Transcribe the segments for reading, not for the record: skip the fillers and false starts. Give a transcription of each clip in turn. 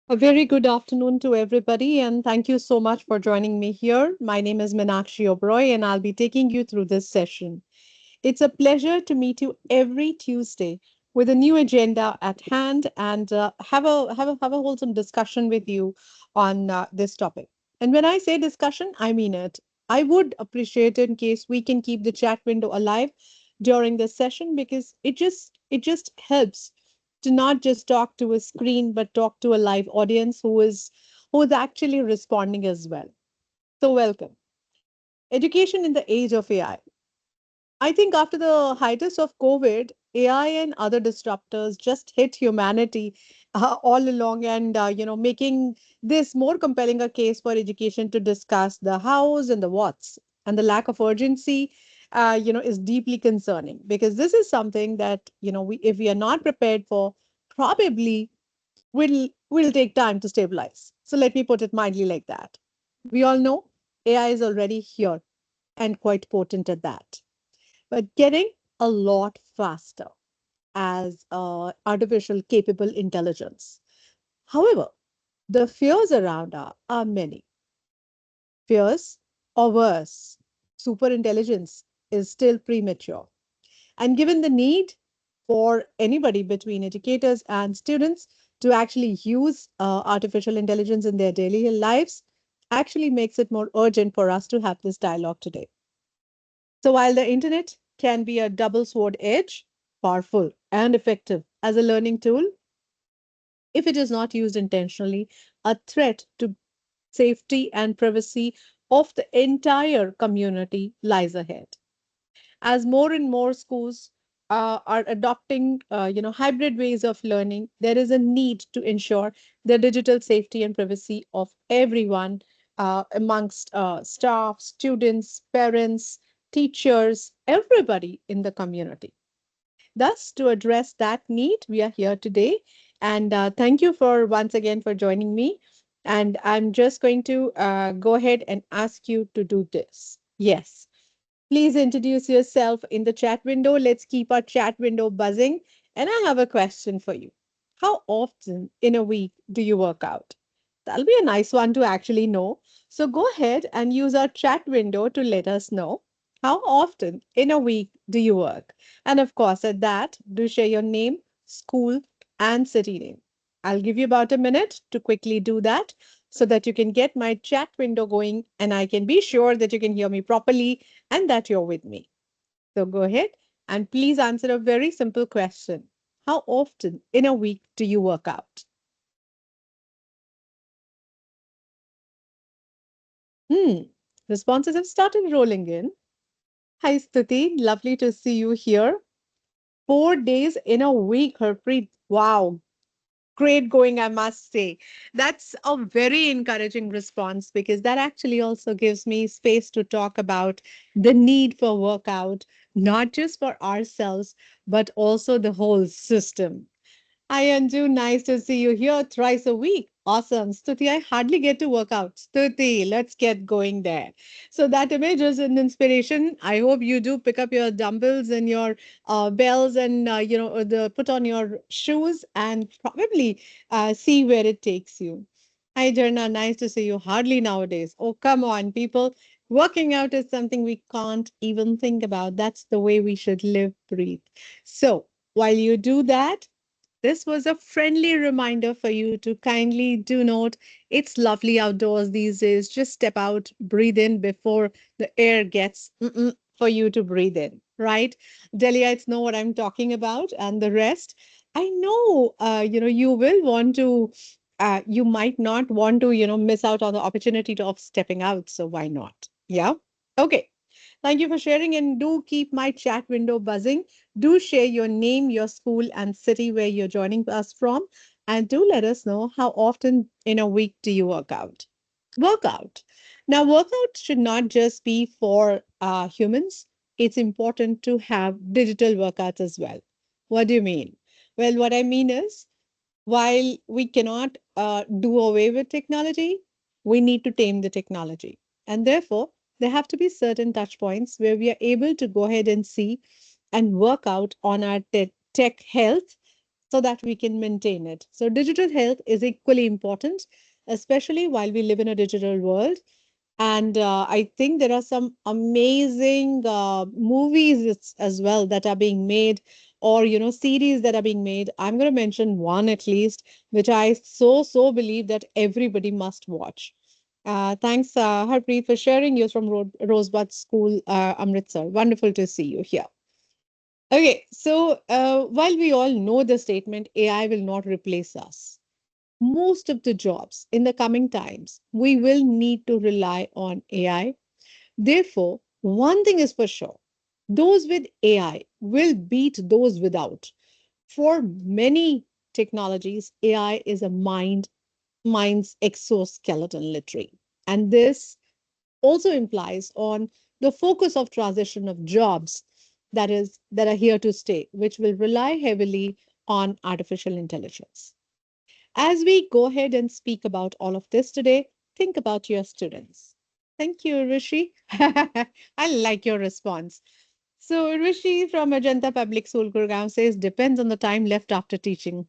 A very good afternoon to everybody, and thank you so much for joining me here. My name is Meenakshi Oberoi, and I'll be taking you through this session. It's a pleasure to meet you every Tuesday with a new agenda at hand and have a wholesome discussion with you on this topic. And when I say discussion, I mean it. I would appreciate it in case we can keep the chat window alive during this session because it just helps to not just talk to a screen but talk to a live audience who is actually responding as well. So welcome. Education in the age of AI. I think after the hiatus of COVID, AI and other disruptors just hit humanity all along, and making this more compelling a case for education to discuss the hows and the whats, and the lack of urgency, is deeply concerning because this is something that we if we are not prepared for, probably will take time to stabilize. So let me put it mildly like that. We all know AI is already here and quite potent at that, but getting a lot faster as artificial capable intelligence. However, the fears around are many. Fears, or worse, superintelligence is still premature. And given the need for anybody between educators and students to actually use artificial intelligence in their daily lives, actually makes it more urgent for us to have this dialogue today. So while the internet can be a double sword edge, powerful and effective as a learning tool, if it is not used intentionally, a threat to safety and privacy of the entire community lies ahead. As more and more schools are adopting hybrid ways of learning, there is a need to ensure the digital safety and privacy of everyone amongst staff, students, parents, teachers, everybody in the community. Thus, to address that need, we are here today. And thank you for once again for joining me. And I'm just going to go ahead and ask you to do this. Yes. Please introduce yourself in the chat window. Let's keep our chat window buzzing. And I have a question for you. How often in a week do you work out? That'll be a nice one to actually know. So go ahead and use our chat window to let us know how often in a week do you work. And of course, at that, do share your name, school, and city name. I'll give you about a minute to quickly do that so that you can get my chat window going and I can be sure that you can hear me properly and that you're with me. So go ahead and please answer a very simple question. How often in a week do you work out? Hmm. Responses have started rolling in. Hi, Stuti. Lovely to see you here. 4 days in a week, Harpreet. Wow. Great going, I must say. That's a very encouraging response because that actually also gives me space to talk about the need for workout, not just for ourselves, but also the whole system. Hi, Anju. Nice to see you here thrice a week. Awesome. Stuti, I hardly get to work out. Stuti, let's get going there. So, that image is an inspiration. I hope you do pick up your dumbbells and your bells and, put on your shoes and probably see where it takes you. Hi, Jarna. Nice to see you. Hardly nowadays. Oh, come on, people. Working out is something we can't even think about. That's the way we should live, breathe. So, while you do that, this was a friendly reminder for you to kindly do note it's lovely outdoors these days. Just step out, breathe in before the air gets for you to breathe in, right? Deliites know what I'm talking about, and the rest. I know, you will want to. You might not want to, miss out on the opportunity of stepping out. So why not? Yeah. Okay. Thank you for sharing and do keep my chat window buzzing. Do share your name, your school, and city where you're joining us from. And do let us know how often in a week do you work out. Workout. Now, workout should not just be for humans, it's important to have digital workouts as well. What do you mean? Well, what I mean is while we cannot do away with technology, we need to tame the technology. And therefore, there have to be certain touch points where we are able to go ahead and see and work out on our tech health so that we can maintain it. So digital health is equally important, especially while we live in a digital world. And I think there are some amazing movies as well that are being made, or series that are being made. I'm going to mention one at least, which I so believe that everybody must watch. Thanks, Harpreet, for sharing. You're from Rosebud School, Amritsar. Wonderful to see you here. Okay, so while we all know the statement, AI will not replace us, most of the jobs in the coming times, we will need to rely on AI. Therefore, one thing is for sure, those with AI will beat those without. For many technologies, AI is a mind's exoskeleton literally. And this also implies on the focus of transition of jobs that are here to stay, which will rely heavily on artificial intelligence. As we go ahead and speak about all of this today, think about your students. Thank you, Rishi. I like your response. So, Rishi from Ajanta Public School, Gurgaon says, depends on the time left after teaching.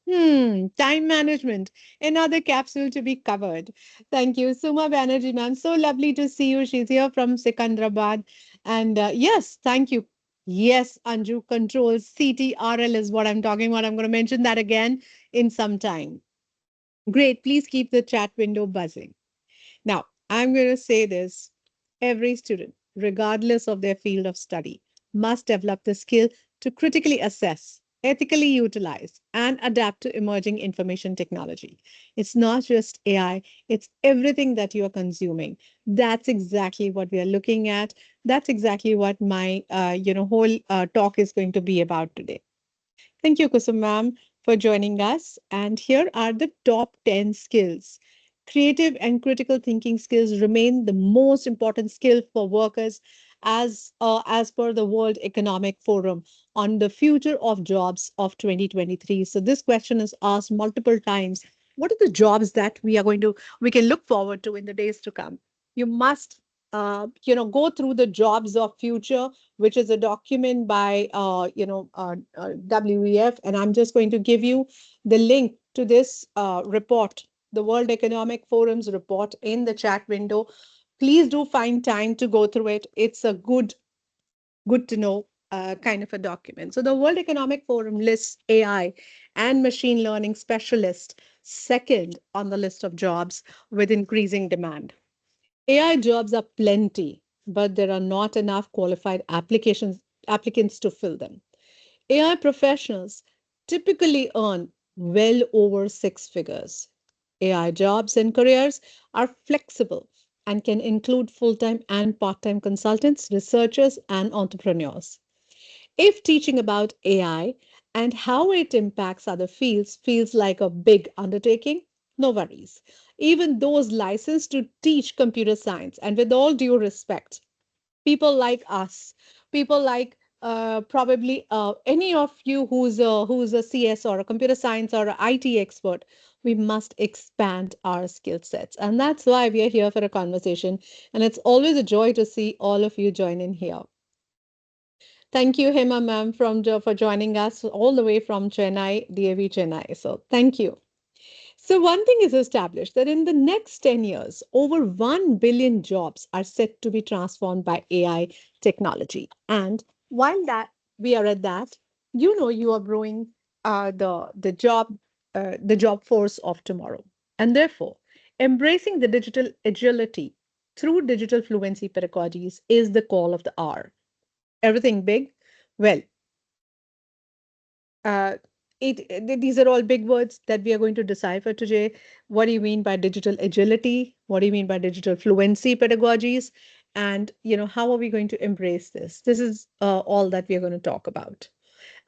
Time management. Another capsule to be covered. Thank you. Suma Banerjee, ma'am. So lovely to see you. She's here from Sikandrabad. And yes, thank you. Yes, Anju, control CTRL is what I'm talking about. I'm going to mention that again in some time. Great. Please keep the chat window buzzing. Now, I'm going to say this: every student, regardless of their field of study, must develop the skill to critically assess, ethically utilize, and adapt to emerging information technology. It's not just AI, it's everything that you are consuming. That's exactly what we are looking at. That's exactly what my whole talk is going to be about today. Thank you, Kusum ma'am, for joining us. And here are the top 10 skills. Creative and critical thinking skills remain the most important skill for workers as per the World Economic Forum on the future of jobs of 2023. So this question is asked multiple times. What are the jobs that we can look forward to in the days to come? You must go through the jobs of future, which is a document by WEF, and I'm just going to give you the link to this report, the World Economic Forum's report, in the chat window. Please do find time to go through it. It's a good to know kind of a document. So the World Economic Forum lists AI and machine learning specialists second on the list of jobs with increasing demand. AI jobs are plenty, but there are not enough qualified applicants to fill them. AI professionals typically earn well over six figures. AI jobs and careers are flexible and can include full-time and part-time consultants, researchers, and entrepreneurs. If teaching about AI and how it impacts other fields feels like a big undertaking, no worries. Even those licensed to teach computer science, and with all due respect, people like us, people like probably any of you who's a CS or a computer science or an IT expert, we must expand our skill sets, and that's why we are here for a conversation. And it's always a joy to see all of you join in here. Thank you, Hema ma'am, for joining us all the way from Chennai, DAV Chennai. So thank you. So one thing is established that in the next 10 years, over 1 billion jobs are set to be transformed by AI technology. And while that we are at that, you are growing the job force of tomorrow. And therefore, embracing the digital agility through digital fluency pedagogies is the call of the hour. Everything big? Well, uh, these are all big words that we are going to decipher today. What do you mean by digital agility? What do you mean by digital fluency pedagogies? And how are we going to embrace this? This is all that we are going to talk about.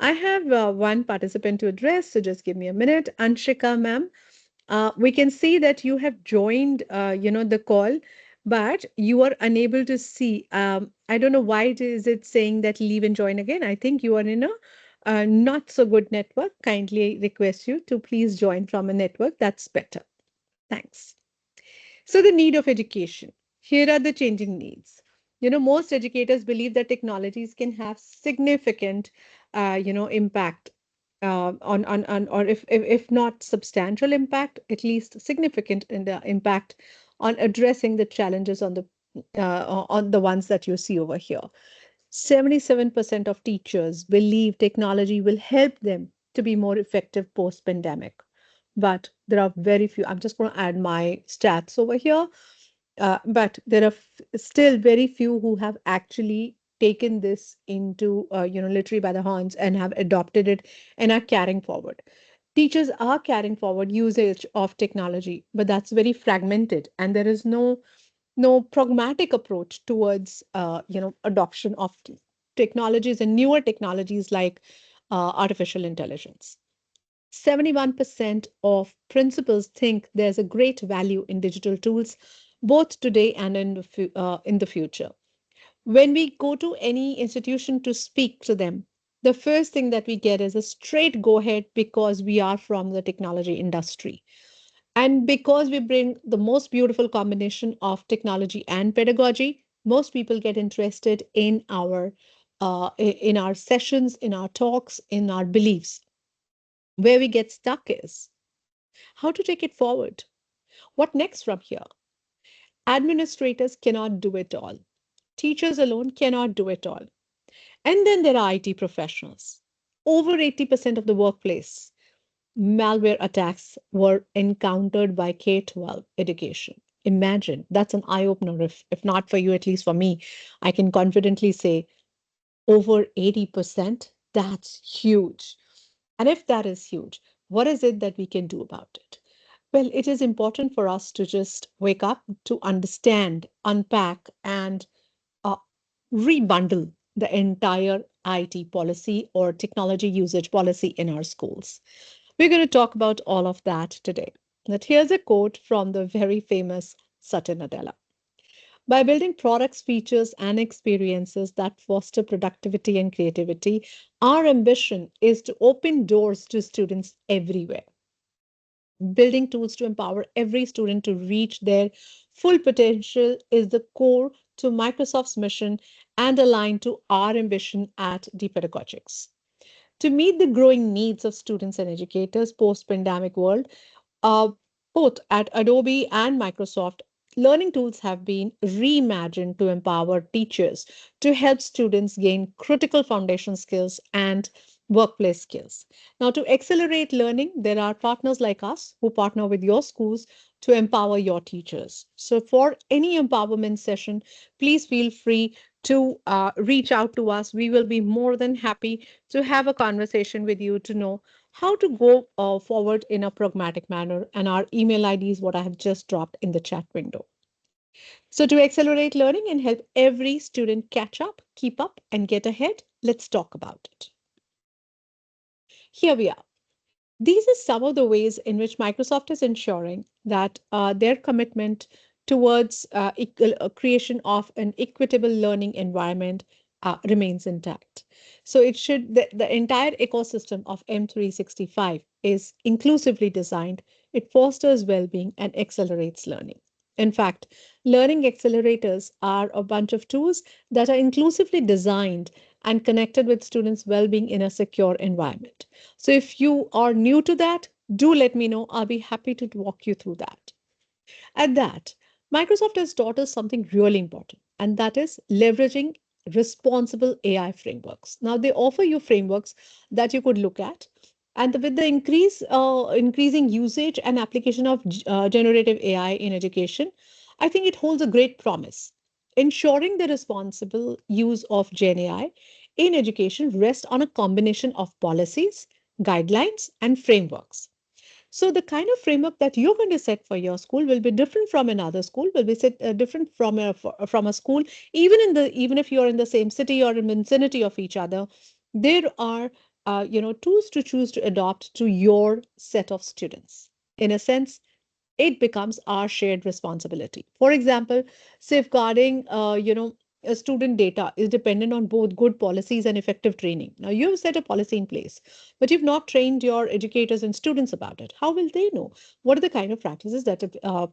I have one participant to address, so just give me a minute. Anshika, ma'am, we can see that you have joined, the call, but you are unable to see. I don't know why it saying that leave and join again. I think you are in a not so good network. Kindly request you to please join from a network that's better. Thanks. So the need of education. Here are the changing needs. Most educators believe that technologies can have significant, impact. or if not substantial impact, at least significant in the impact on addressing the challenges on the ones that you see over here. 77% of teachers believe technology will help them to be more effective post pandemic. But there are very few. I'm just going to add my stats over here. But there are still very few who have actually taken this into, literally by the horns and have adopted it and are carrying forward. Teachers are carrying forward usage of technology, but that's very fragmented, and there is no pragmatic approach towards, adoption of technologies and newer technologies like artificial intelligence. 71% of principals think there's a great value in digital tools, both today and in the future. When we go to any institution to speak to them, the first thing that we get is a straight go ahead because we are from the technology industry. And because we bring the most beautiful combination of technology and pedagogy, most people get interested in our sessions, in our talks, in our beliefs. Where we get stuck is how to take it forward. What next from here? Administrators cannot do it all. Teachers alone cannot do it all. And then there are IT professionals. Over 80% of the workplace malware attacks were encountered by K 12 education. Imagine that's an eye opener. If not for you, at least for me, I can confidently say over 80%. That's huge. And if that is huge, what is it that we can do about it? Well, it is important for us to just wake up, to understand, unpack, and uh, rebundle the entire IT policy or technology usage policy in our schools. We're going to talk about all of that today. But here's a quote from the very famous Satya Nadella. By building products, features, and experiences that foster productivity and creativity, our ambition is to open doors to students everywhere. Building tools to empower every student to reach their full potential is the core to Microsoft's mission and aligned to our ambition at the Pedagogics. To meet the growing needs of students and educators post-pandemic world, uh, both at Adobe and Microsoft, learning tools have been reimagined to empower teachers to help students gain critical foundation skills and workplace skills. Now, to accelerate learning, there are partners like us who partner with your schools to empower your teachers. So, for any empowerment session, please feel free to reach out to us. We will be more than happy to have a conversation with you to know how to go forward in a pragmatic manner. And our email ID is what I have just dropped in the chat window. So, to accelerate learning and help every student catch up, keep up, and get ahead, let's talk about it. Here we are. These are some of the ways in which Microsoft is ensuring that their commitment towards creation of an equitable learning environment remains intact. So it should the entire ecosystem of M365 is inclusively designed. It fosters well-being and accelerates learning. In fact, learning accelerators are a bunch of tools that are inclusively designed and connected with students' well-being in a secure environment. So if you are new to that, do let me know. I'll be happy to walk you through that. At that, Microsoft has taught us something really important, and that is leveraging responsible AI frameworks. Now, they offer you frameworks that you could look at. And with the increasing usage and application of generative AI in education, I think it holds a great promise. Ensuring the responsible use of Gen AI in education rests on a combination of policies, guidelines, and frameworks. So the kind of framework that you're going to set for your school will be different from another school, will be set, different from a school, even if you're in the same city or in vicinity of each other. There are tools to choose to adopt to your set of students. In a sense, it becomes our shared responsibility. For example, safeguarding, student data is dependent on both good policies and effective training. Now, you've set a policy in place, but you've not trained your educators and students about it. How will they know what are the kind of practices that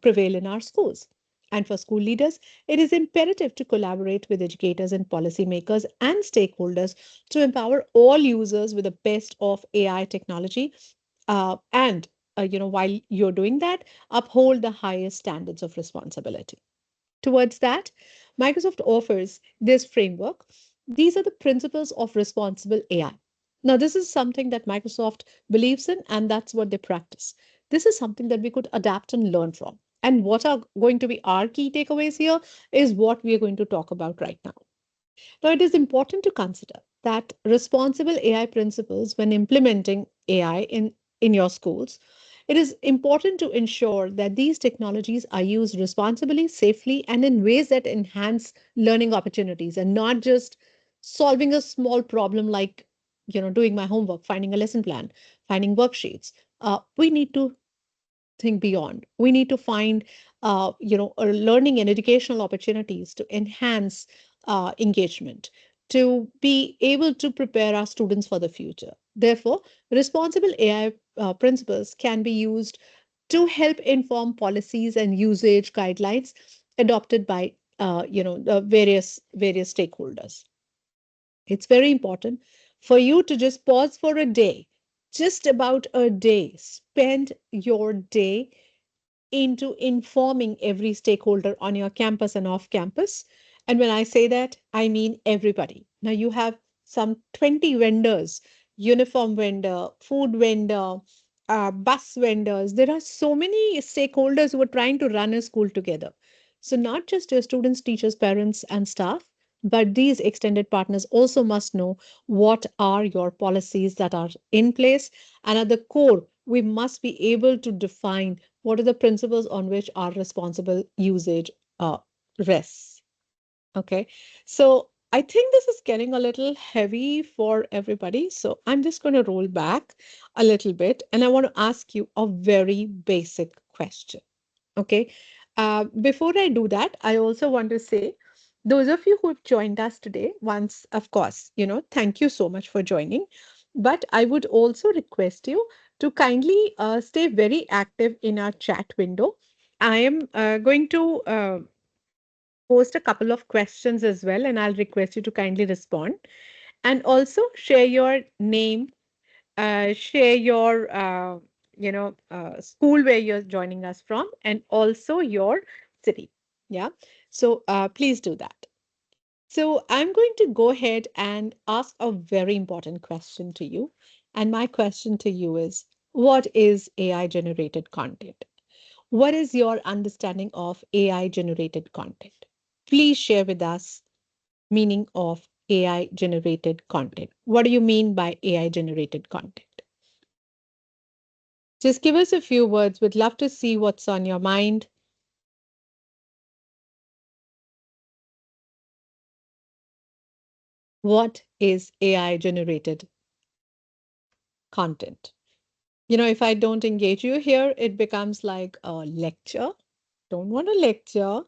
prevail in our schools? And for school leaders, it is imperative to collaborate with educators and policymakers and stakeholders to empower all users with the best of AI technology. And while you're doing that, uphold the highest standards of responsibility. Towards that, Microsoft offers this framework. These are the principles of responsible AI. Now, this is something that Microsoft believes in, and that's what they practice. This is something that we could adapt and learn from. And what are going to be our key takeaways here is what we are going to talk about right now. Now, it is important to consider that responsible AI principles when implementing AI in your schools. It is important to ensure that these technologies are used responsibly, safely, and in ways that enhance learning opportunities and not just solving a small problem like doing my homework, finding a lesson plan, finding worksheets. We need to think beyond. We need to find, learning and educational opportunities to enhance engagement, to be able to prepare our students for the future. Therefore, responsible AI principles can be used to help inform policies and usage guidelines adopted by, the various stakeholders. It's very important for you to just pause for a day, just about a day. Spend your day into informing every stakeholder on your campus and off campus. And when I say that, I mean everybody. Now you have some 20 vendors, uniform vendor, food vendor, bus vendors. There are so many stakeholders who are trying to run a school together. So, not just your students, teachers, parents, and staff, but these extended partners also must know what are your policies that are in place. And at the core, we must be able to define what are the principles on which our responsible usage uh, rests. Okay, so I think this is getting a little heavy for everybody. So I'm just going to roll back a little bit and I want to ask you a very basic question. Okay, before I do that, I also want to say, those of you who have joined us today, once, of course, thank you so much for joining. But I would also request you to kindly stay very active in our chat window. I am going to post a couple of questions as well, and I'll request you to kindly respond. And also share your name, share your school where you're joining us from, and also your city. Yeah. So please do that. So I'm going to go ahead and ask a very important question to you. And my question to you is, what is AI generated content? What is your understanding of AI generated content? Please share with us meaning of AI generated content. What do you mean by AI generated content? Just give us a few words. We'd love to see what's on your mind. What is AI generated content? If I don't engage you here, it becomes like a lecture. Don't want a lecture.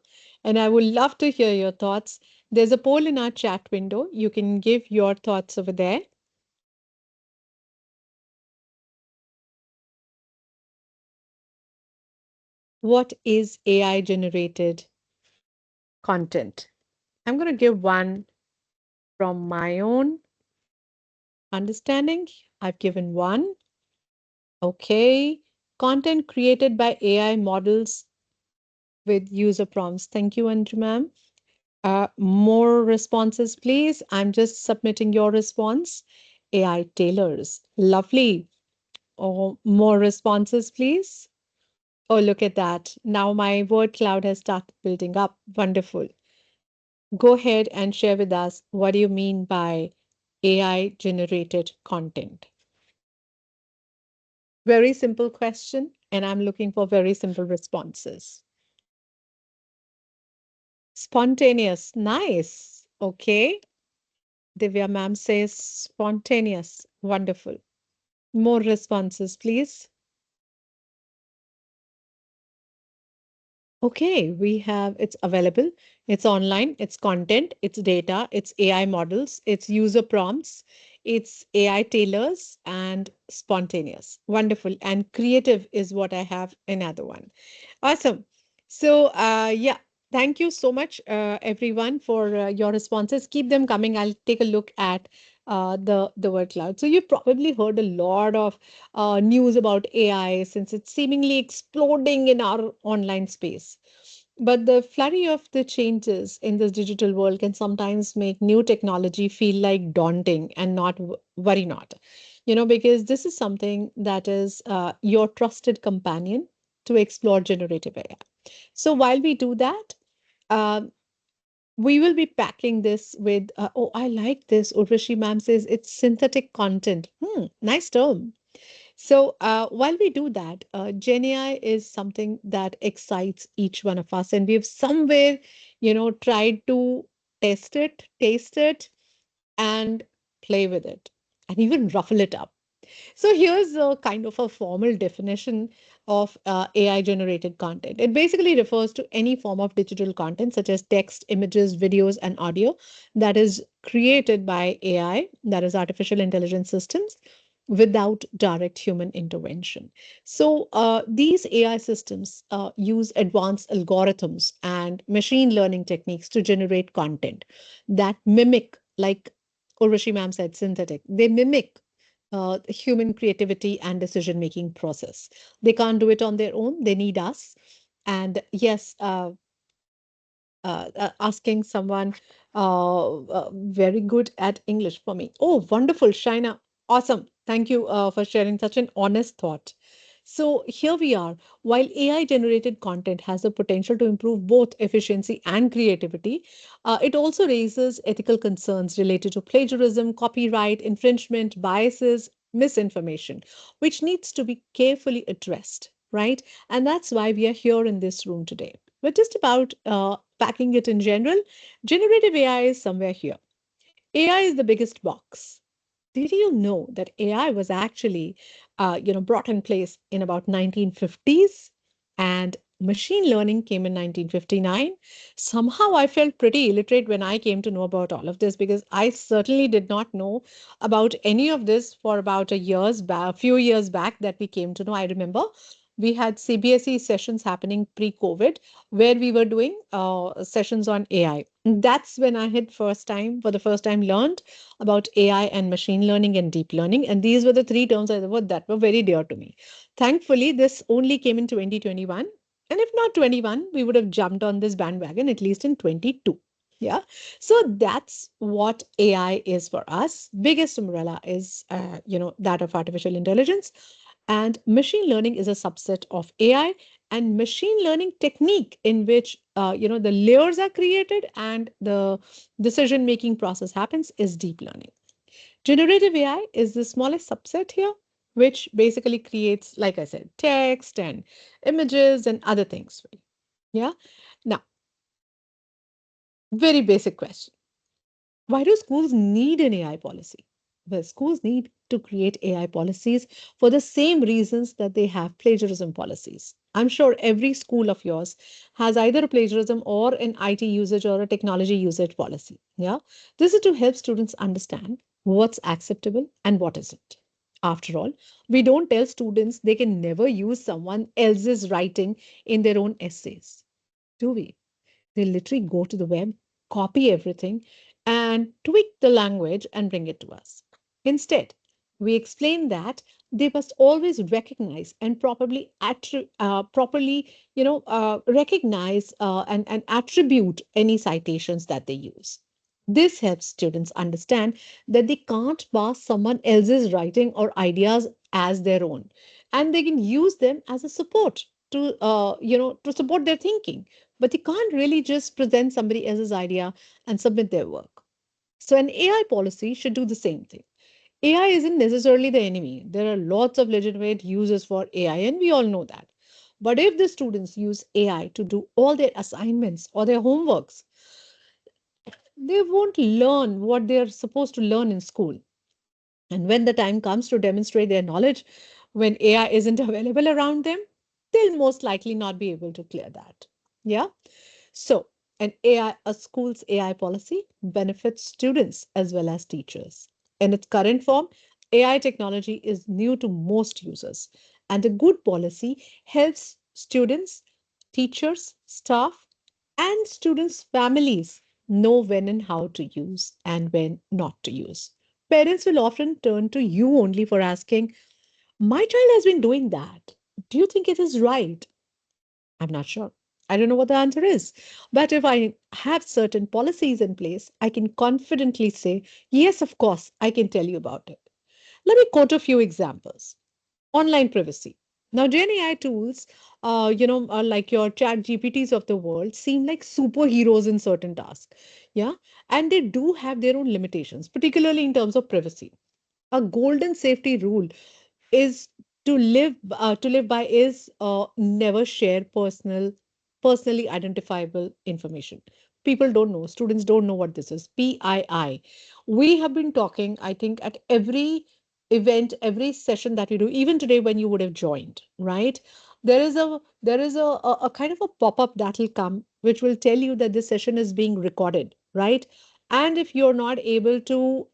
And I would love to hear your thoughts. There's a poll in our chat window. You can give your thoughts over there. What is AI generated content? I'm going to give one from my own understanding. I've given one. Okay. Content created by AI models with user prompts. Thank you, Anju ma'am. More responses, please. I'm just submitting your response. AI tailors. Lovely. Oh, more responses, please. Oh, look at that. Now my word cloud has started building up. Wonderful. Go ahead and share with us what do you mean by AI generated content? Very simple question, and I'm looking for very simple responses. Spontaneous. Nice. Okay. Divya ma'am says spontaneous. Wonderful. More responses, please. Okay, we have it's available. It's online, it's content, it's data, it's AI models, it's user prompts, it's AI tailors, and spontaneous. Wonderful. And creative is what I have another one. Awesome. So, yeah. Thank you so much, everyone, for your responses. Keep them coming. I'll take a look at the word cloud. So you've probably heard a lot of news about AI since it's seemingly exploding in our online space. But the flurry of the changes in this digital world can sometimes make new technology feel like daunting and not worry not. Because this is something that is your trusted companion to explore generative AI. So while we do that, um, we will be packing this with, oh, I like this. Urvashi ma'am says it's synthetic content. Nice term. So while we do that, Gen AI is something that excites each one of us. And we've somewhere, tried to test it, taste it, and play with it, and even ruffle it up. So here's a kind of a formal definition of AI generated content. It basically refers to any form of digital content, such as text, images, videos, and audio, that is created by AI, that is artificial intelligence systems, without direct human intervention. So these AI systems use advanced algorithms and machine learning techniques to generate content that mimic, like Urvashi ma'am said, synthetic. They mimic human creativity and decision making process. They can't do it on their own. They need us. And yes, asking someone very good at English for me. Oh, wonderful, Shaina. Awesome. Thank you for sharing such an honest thought. So here we are. While AI generated content has the potential to improve both efficiency and creativity, it also raises ethical concerns related to plagiarism, copyright, infringement, biases, misinformation, which needs to be carefully addressed, right? And that's why we are here in this room today. But just about packing it in general, generative AI is somewhere here. AI is the biggest box. Did you know that AI was actually, brought in place in about 1950s, and machine learning came in 1959? Somehow I felt pretty illiterate when I came to know about all of this because I certainly did not know about any of this for about a few years back that we came to know. I remember we had CBSE sessions happening pre-COVID where we were doing sessions on AI. That's when I had for the first time learned about AI and machine learning and deep learning. And these were the three terms that were very dear to me. Thankfully, this only came in 2021. And if not 21, we would have jumped on this bandwagon at least in 22. Yeah. So that's what AI is for us. Biggest umbrella is, that of artificial intelligence. And machine learning is a subset of AI, and machine learning technique in which, the layers are created and the decision making process happens is deep learning. Generative AI is the smallest subset here, which basically creates, like I said, text and images and other things. Yeah. Now, very basic question. Why do schools need an AI policy? Well, schools need to create AI policies for the same reasons that they have plagiarism policies. I'm sure every school of yours has either a plagiarism or an IT usage or a technology usage policy. Yeah. This is to help students understand what's acceptable and what isn't. After all, we don't tell students they can never use someone else's writing in their own essays, do we? They literally go to the web, copy everything, and tweak the language and bring it to us. Instead, we explain that they must always recognize and properly, recognize and attribute any citations that they use. This helps students understand that they can't pass someone else's writing or ideas as their own, and they can use them as a support to support their thinking, but they can't really just present somebody else's idea and submit their work. So an AI policy should do the same thing. AI isn't necessarily the enemy. There are lots of legitimate uses for AI, and we all know that. But if the students use AI to do all their assignments or their homeworks, they won't learn what they're supposed to learn in school. And when the time comes to demonstrate their knowledge, when AI isn't available around them, they'll most likely not be able to clear that. Yeah. So, a school's AI policy benefits students as well as teachers. In its current form, AI technology is new to most users, and a good policy helps students, teachers, staff, And students' families know when and how to use and when not to use. Parents will often turn to you only for asking, my child has been doing that. Do you think it is right? I'm not sure. I don't know what the answer is. But if I have certain policies in place, I can confidently say, yes, of course, I can tell you about it. Let me quote a few examples. Online privacy. Now, Gen AI tools, like your chat GPTs of the world, seem like superheroes in certain tasks. Yeah. And they do have their own limitations, particularly in terms of privacy. A golden safety rule is to live by is never share personally identifiable information. People don't know, students don't know what this is. PII. We have been talking, I think, at every event, every session that we do, even today when you would have joined, right? There is a kind of a pop-up that will come which will tell you that this session is being recorded, right? And if you're not able to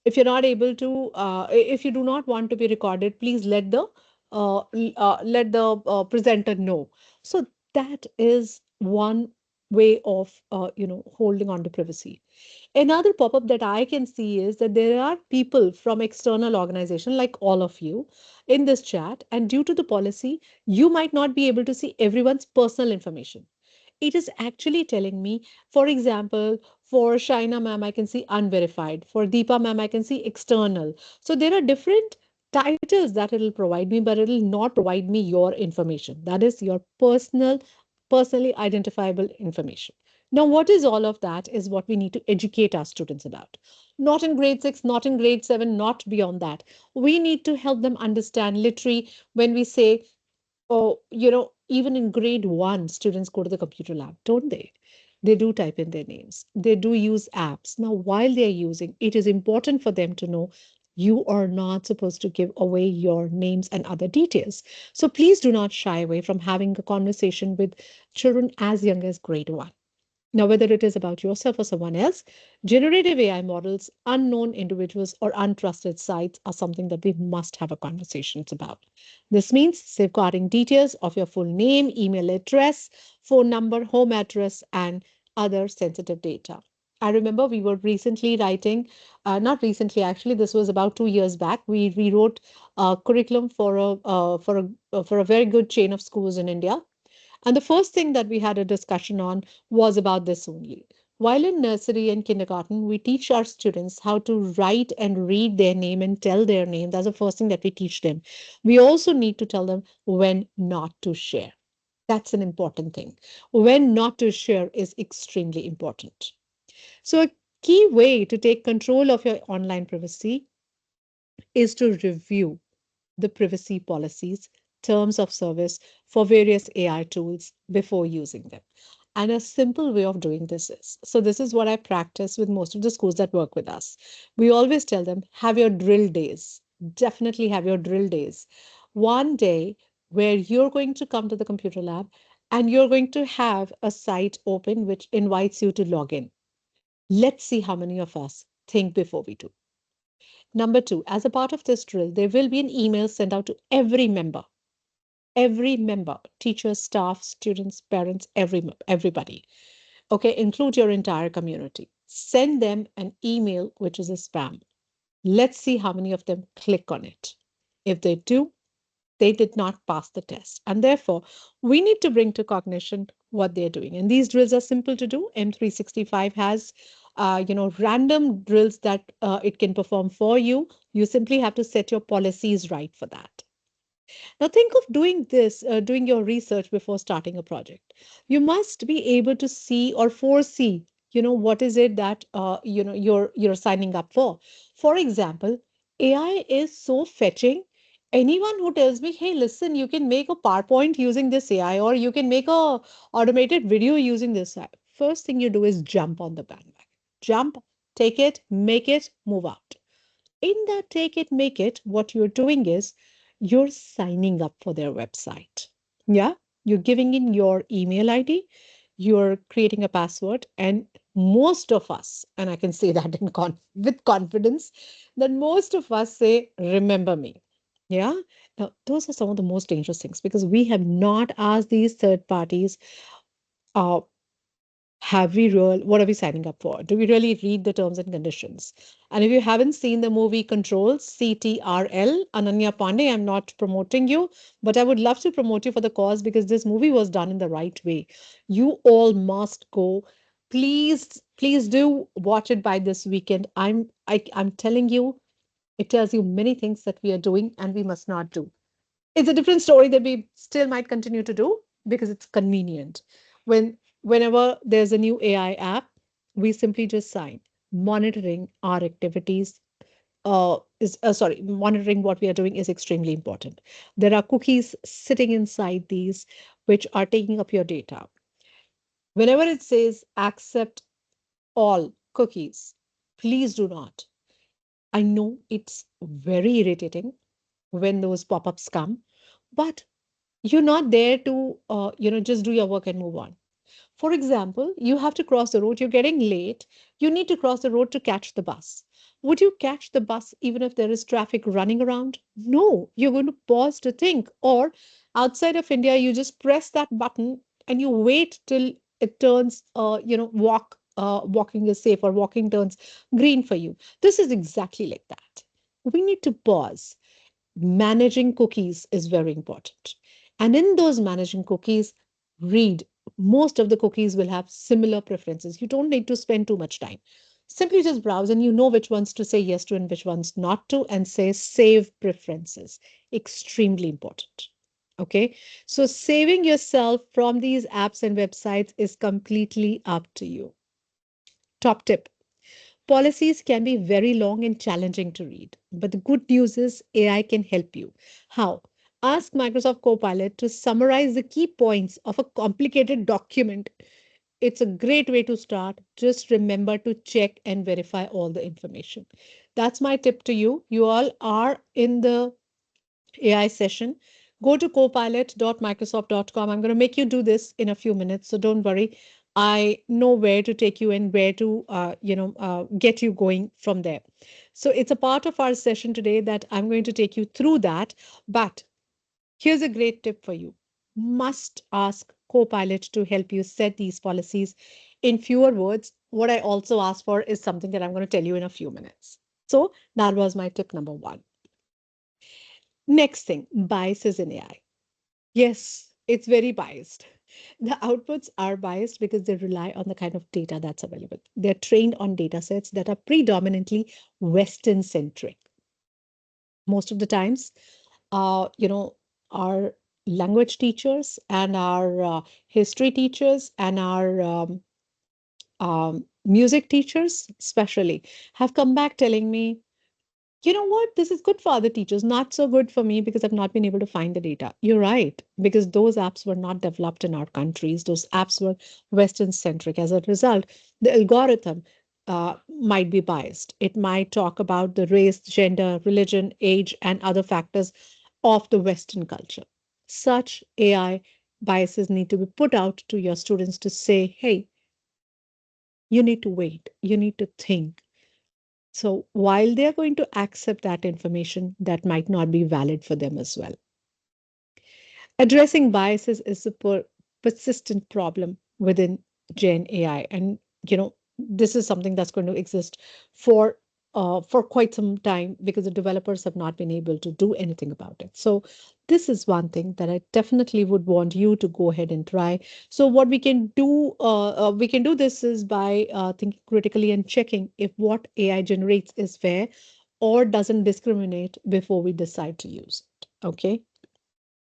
if you're not able to if you do not want to be recorded, please let the presenter know. So that is one way of holding on to privacy. Another pop-up that I can see is that there are people from external organization like all of you in this chat, and due to the policy, you might not be able to see everyone's personal information. It is actually telling me, for example, for Shaina ma'am, I can see unverified. For Deepa ma'am, I can see external. So there are different titles that it'll provide me, but it'll not provide me your information. That is your personally identifiable information. Now, what is all of that is what we need to educate our students about. Not in grade 6, not in grade 7, not beyond that. We need to help them understand literally when we say, oh, even in grade 1, students go to the computer lab, don't they? They do type in their names. They do use apps. Now, while they're using, it is important for them to know you are not supposed to give away your names and other details. So please do not shy away from having a conversation with children as young as grade 1. Now, whether it is about yourself or someone else, generative AI models, unknown individuals, or untrusted sites are something that we must have a conversations about. This means safeguarding details of your full name, email address, phone number, home address, and other sensitive data. I remember we were recently writing, not recently, actually, this was about 2 years back. We wrote a curriculum for a very good chain of schools in India, and the first thing that we had a discussion on was about this only. While in nursery and kindergarten, we teach our students how to write and read their name and tell their name. That's the first thing that we teach them. We also need to tell them when not to share. That's an important thing. When not to share is extremely important. So, a key way to take control of your online privacy is to review the privacy policies, terms of service for various AI tools before using them. And a simple way of doing this is, so this is what I practice with most of the schools that work with us. We always tell them, have your drill days. Definitely have your drill days. One day where you're going to come to the computer lab and you're going to have a site open which invites you to log in. Let's see how many of us think before we do. Number two, as a part of this drill, there will be an email sent out to every member, teachers, staff, students, parents, everybody. Okay, include your entire community. Send them an email which is a spam. Let's see how many of them click on it. If they do, they did not pass the test. And therefore, we need to bring to cognition what they're doing. And these drills are simple to do. M365 has random drills that it can perform for you. You simply have to set your policies right for that. Now think of doing your research before starting a project. You must be able to see or foresee, what is it that you're signing up for. For example, AI is so fetching. Anyone who tells me, hey, listen, you can make a PowerPoint using this AI, or you can make a automated video using this AI. First thing you do is jump on the bandwagon. Jump, take it, make it, move out. In that take it, make it, what you're doing is you're signing up for their website. Yeah, you're giving in your email ID, you're creating a password, and most of us, and I can say that with confidence, that most of us say, remember me. Yeah. Now, those are some of the most dangerous things because we have not asked these third parties Uh, have we real what are we signing up for? Do we really read the terms and conditions? And if you haven't seen the movie Control, CTRL, Ananya Pandey, I'm not promoting you, but I would love to promote you for the cause because this movie was done in the right way. You all must go. Please do watch it by this weekend. I'm telling you, it tells you many things that we are doing and we must not do. It's a different story that we still might continue to do because it's convenient. Whenever there's a new AI app, we simply just sign. Monitoring our activities is sorry, monitoring what we are doing is extremely important. There are cookies sitting inside these which are taking up your data. Whenever it says accept all cookies, please do not. I know it's very irritating when those pop-ups come, but you're not there to just do your work and move on. For example, you have to cross the road, you're getting late, you need to cross the road to catch the bus. Would you catch the bus even if there is traffic running around? No, you're going to pause to think. Or outside of India, you just press that button and you wait till it turns walking is safe or walking turns green for you. This is exactly like that. We need to pause. Managing cookies is very important. And in those managing cookies, read. Most of the cookies will have similar preferences. You don't need to spend too much time. Simply just browse and you know which ones to say yes to and which ones not to, and say save preferences. Extremely important. Okay. So saving yourself from these apps and websites is completely up to you. Top tip. Policies can be very long and challenging to read, but the good news is AI can help you. How? Ask Microsoft Copilot to summarize the key points of a complicated document. It's a great way to start. Just remember to check and verify all the information. That's my tip to you. You all are in the AI session. Go to copilot.microsoft.com. I'm going to make you do this in a few minutes, so don't worry. I know where to take you and where to, get you going from there. So it's a part of our session today that I'm going to take you through that. But here's a great tip for you. Must ask Copilot to help you set these policies in fewer words. What I also ask for is something that I'm going to tell you in a few minutes. So that was my tip number one. Next thing, biases in AI. Yes, it's very biased. The outputs are biased because they rely on the kind of data that's available. They're trained on data sets that are predominantly Western centric. Most of the times, our language teachers and our history teachers and our music teachers, especially, have come back telling me, you know what, this is good for other teachers, not so good for me because I've not been able to find the data. You're right, because those apps were not developed in our countries. Those apps were Western centric. As a result, the algorithm might be biased. It might talk about the race, gender, religion, age, and other factors of the Western culture. Such AI biases need to be put out to your students to say, hey, you need to wait, you need to think. So while they're going to accept that information, that might not be valid for them as well. Addressing biases is a persistent problem within Gen AI, and this is something that's going to exist for for quite some time because the developers have not been able to do anything about it. So this is one thing that I definitely would want you to go ahead and try. So what we can do this is by thinking critically and checking if what AI generates is fair or doesn't discriminate before we decide to use it. Okay.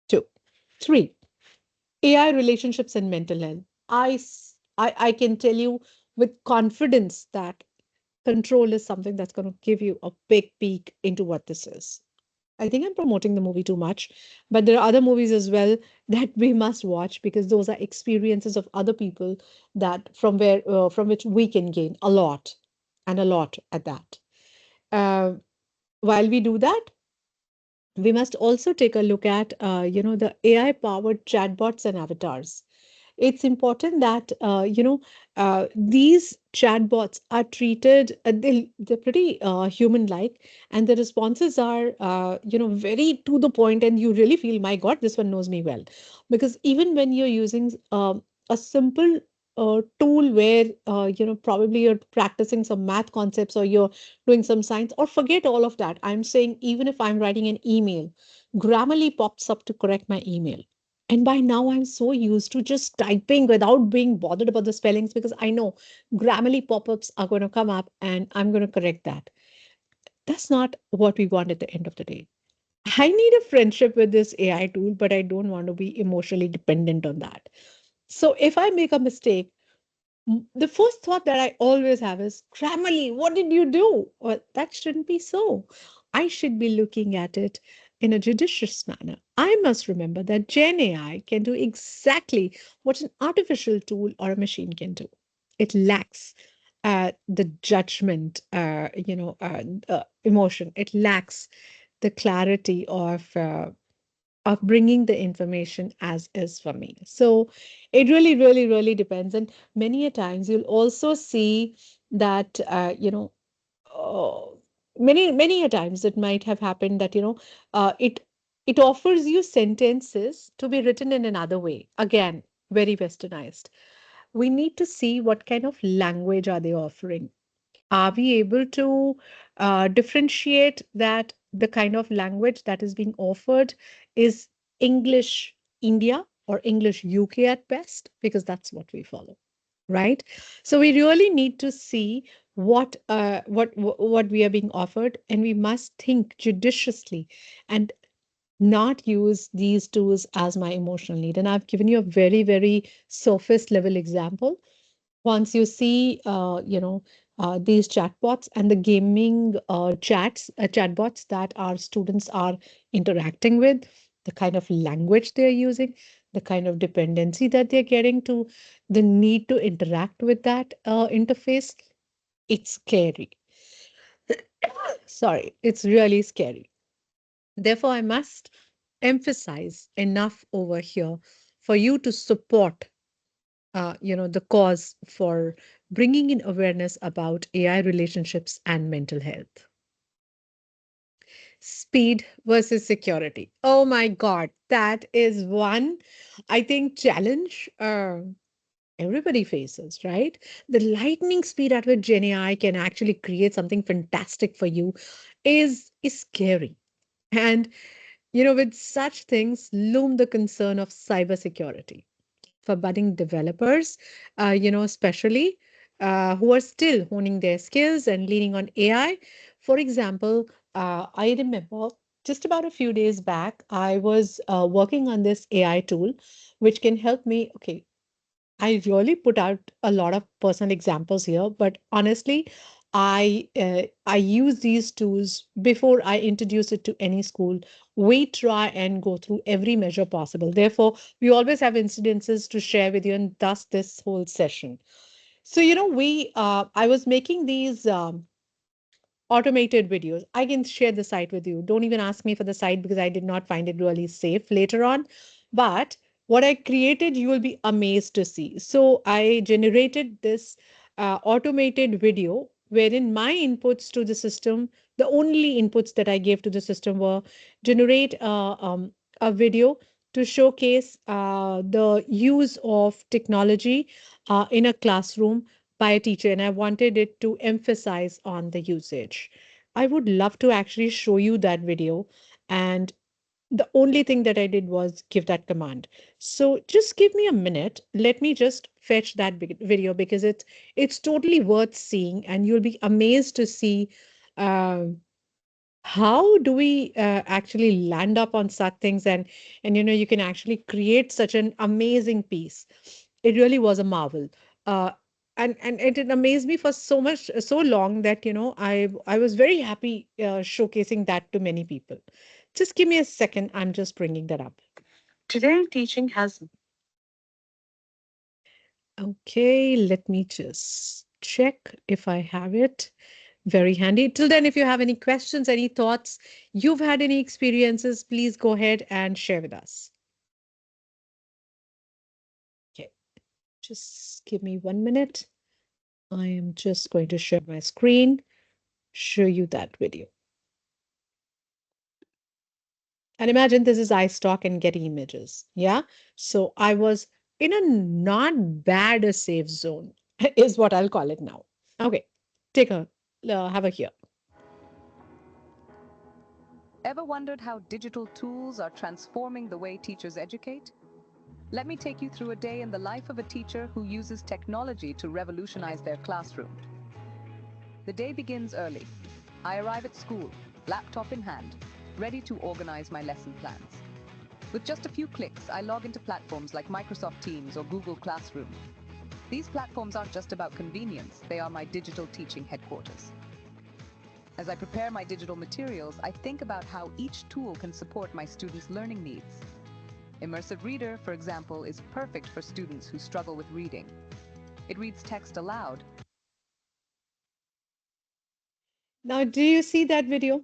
Two. Three, AI relationships and mental health. I can tell you with confidence that Control is something that's going to give you a big peek into what this is. I think I'm promoting the movie too much, but there are other movies as well that we must watch because those are experiences of other people that from which we can gain a lot and a lot at that. Uh, while we do that, we must also take a look at the AI powered chatbots and avatars. It's important that these chatbots are treated they're pretty human like, and the responses are very to the point, and you really feel, my god, this one knows me well. Because even when you're using a simple tool where probably you're practicing some math concepts or you're doing some science, or forget all of that. I'm saying even if I'm writing an email, Grammarly pops up to correct my email. And by now I'm so used to just typing without being bothered about the spellings, because I know Grammarly pop-ups are going to come up and I'm going to correct that. That's not what we want at the end of the day. I need a friendship with this AI tool, but I don't want to be emotionally dependent on that. So if I make a mistake, the first thought that I always have is, Grammarly, what did you do? Well, that shouldn't be so. I should be looking at it in a judicious manner. I must remember that Gen AI can do exactly what an artificial tool or a machine can do. It lacks the judgment, emotion. It lacks the clarity of bringing the information as is for me. So it really, really, really depends. And many a times you'll also see that, uh, many a times it might have happened that, it offers you sentences to be written in another way. Again, very westernized. We need to see what kind of language are they offering. Are we able to differentiate that the kind of language that is being offered is English India or English UK at best? Because that's what we follow, right? So we really need to see what we are being offered, and we must think judiciously and not use these tools as my emotional need. And I've given you a very, very surface level example. Once you see these chatbots and the gaming chatbots that our students are interacting with, the kind of language they're using, the kind of dependency that they're getting to, the need to interact with that interface, it's scary. Sorry, it's really scary. Therefore, I must emphasize enough over here for you to support the cause for bringing in awareness about AI relationships and mental health. Speed versus security. Oh my God, that is one, I think, challenge everybody faces, right? The lightning speed at which Gen AI can actually create something fantastic for you is scary. And with such things loom the concern of cybersecurity for budding developers, especially who are still honing their skills and leaning on AI. For example, I remember just about a few days back, I was working on this AI tool, which can help me. Okay, I really put out a lot of personal examples here, but honestly, I use these tools before I introduce it to any school. We try and go through every measure possible. Therefore, we always have incidences to share with you, and thus this whole session. So, we I was making these automated videos. I can share the site with you. Don't even ask me for the site because I did not find it really safe later on. But what I created, you will be amazed to see. So I generated this automated video wherein my inputs to the system, the only inputs that I gave to the system were generate a video to showcase the use of technology in a classroom by a teacher, and I wanted it to emphasize on the usage. I would love to actually show you that video. And the only thing that I did was give that command. So just give me a minute. Let me just fetch that video because it's totally worth seeing, and you'll be amazed to see um, how do we actually land up on such things, and you can actually create such an amazing piece. It really was a marvel. uh, and it amazed me for so long that I was very happy showcasing that to many people. Just give me a second, I'm just bringing that up. Today teaching has Okay, let me just check if I have it very handy. Till then, if you have any questions, any thoughts, you've had any experiences, please go ahead and share with us. Okay, just give me 1 minute. I am just going to share my screen, show you that video. And imagine this is iStock and Getty Images. Yeah. So I was in a not bad a safe zone, is what I'll call it now. Okay, take a have a here. Ever wondered how digital tools are transforming the way teachers educate? Let me take you through a day in the life of a teacher who uses technology to revolutionize their classroom. The day begins early. I arrive at school, laptop in hand, ready to organize my lesson plans. With just a few clicks, I log into platforms like Microsoft Teams or Google Classroom. These platforms aren't just about convenience, they are my digital teaching headquarters. As I prepare my digital materials, I think about how each tool can support my students' learning needs. Immersive Reader, for example, is perfect for students who struggle with reading. It reads text aloud. Now, do you see that video?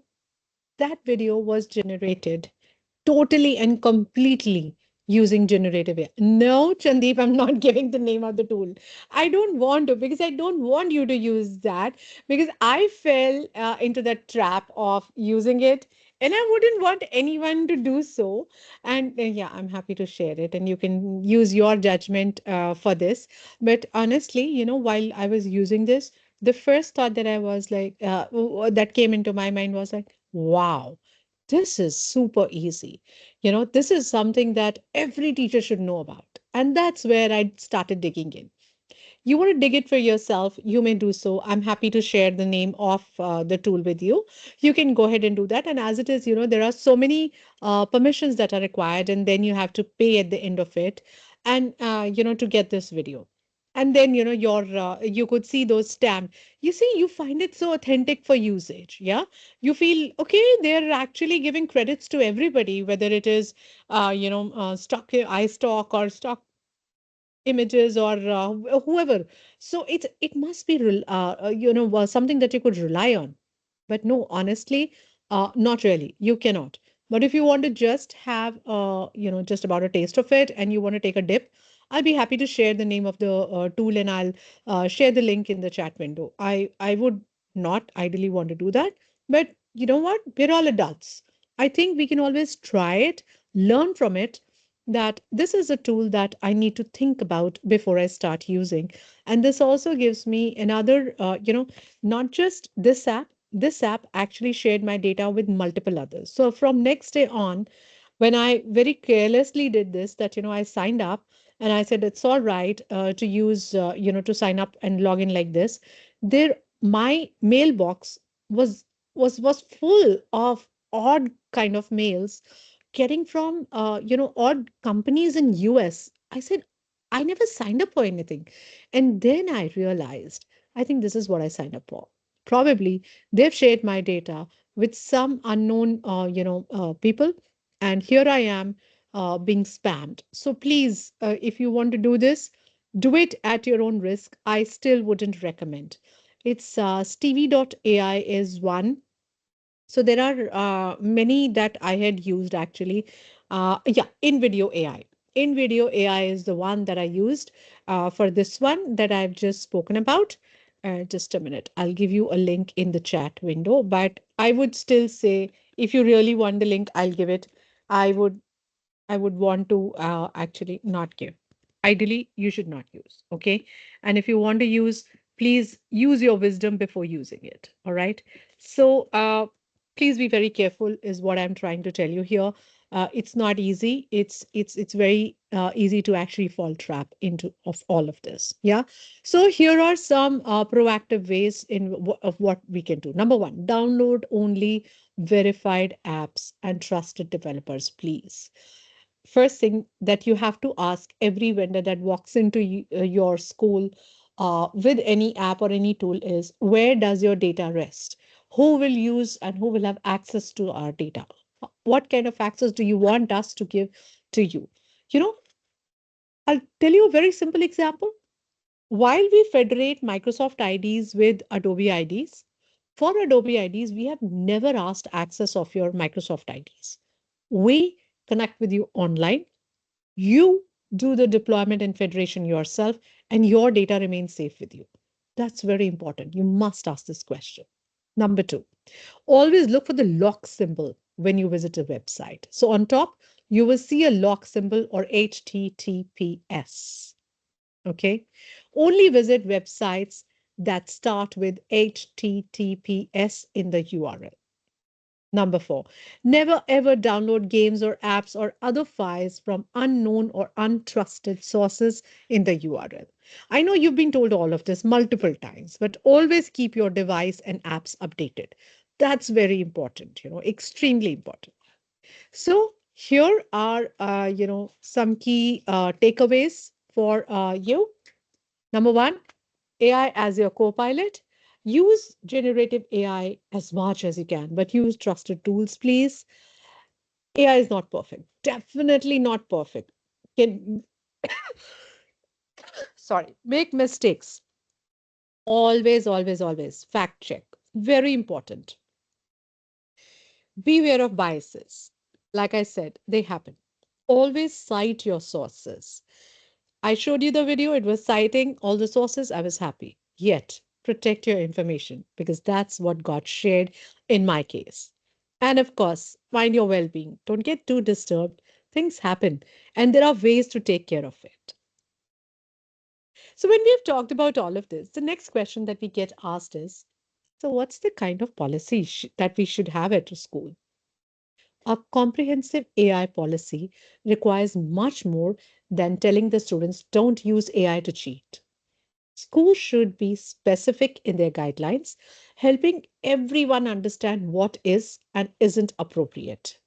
That video was generated totally and completely using generative AI. No, Chandeep, I'm not giving the name of the tool. I don't want to because I don't want you to use that because I fell into that trap of using it and I wouldn't want anyone to do so. And yeah, I'm happy to share it and you can use your judgment for this. But honestly, while I was using this, the first thought that I was like, that came into my mind was like, wow, this is super easy. This is something that every teacher should know about. And that's where I started digging in. You want to dig it for yourself, you may do so. I'm happy to share the name of the tool with you. You can go ahead and do that. And as it is, there are so many permissions that are required, and then you have to pay at the end of it, and to get this video. And then you could see those stamp. You see, you find it so authentic for usage. Yeah, you feel okay. They're actually giving credits to everybody, whether it is stock iStock or stock images or whoever. So it must be something that you could rely on. But no, honestly, not really. You cannot. But if you want to just have just about a taste of it and you want to take a dip, I'll be happy to share the name of the tool, and I'll share the link in the chat window. I would not ideally want to do that, but you know what? We're all adults. I think we can always try it, learn from it, that this is a tool that I need to think about before I start using. And this also gives me another, not just this app actually shared my data with multiple others. So from next day on, when I very carelessly did this, that, I signed up and I said, it's all right to use, to sign up and log in like this. My mailbox was, was full of odd kind of mails getting from odd companies in US. I said, I never signed up for anything. And then I realized, I think this is what I signed up for. Probably they've shared my data with some unknown people, and here I am being spammed. So please, if you want to do this, do it at your own risk. I still wouldn't recommend. It's Stevie.ai is one. So there are many that I had used actually. Yeah, in video AI. In video AI is the one that I used for this one that I've just spoken about. Just a minute. I'll give you a link in the chat window, but I would still say if you really want the link, I'll give it. I would I would want to actually not give. Ideally, you should not use. Okay. And if you want to use, please use your wisdom before using it. All right. So please be very careful, is what I'm trying to tell you here. It's not easy. It's very easy to actually fall trap into of all of this. Yeah. So here are some proactive ways of what we can do. Number one, download only verified apps and trusted developers, please. First thing that you have to ask every vendor that walks into your school with any app or any tool is, where does your data rest? Who will use and who will have access to our data? What kind of access do you want us to give to you? You know, I'll tell you a very simple example. While we federate Microsoft IDs with Adobe IDs, for Adobe IDs, we have never asked access of your Microsoft IDs. We connect with you online, you do the deployment and federation yourself, and your data remains safe with you. That's very important. You must ask this question. Number two, always look for the lock symbol when you visit a website. So on top, you will see a lock symbol or HTTPS. Okay. Only visit websites that start with HTTPS in the URL. Number four, never ever download games or apps or other files from unknown or untrusted sources in the URL. I know you've been told all of this multiple times, but always keep your device and apps updated. That's very important, extremely important. So here are, some key takeaways for you. Number one, AI as your co-pilot. Use generative AI as much as you can, but use trusted tools, please. AI is not perfect. Definitely not perfect. Can sorry, make mistakes. Always, always, always fact check. Very important. Beware of biases. Like I said, they happen. Always cite your sources. I showed you the video, it was citing all the sources. I was happy. Yet, protect your information because that's what got shared in my case. And of course, mind your well being. Don't get too disturbed. Things happen, and there are ways to take care of it. So, when we've talked about all of this, the next question that we get asked is, so what's the kind of policy that we should have at a school? A comprehensive AI policy requires much more than telling the students don't use AI to cheat. Schools should be specific in their guidelines, helping everyone understand what is and isn't appropriate.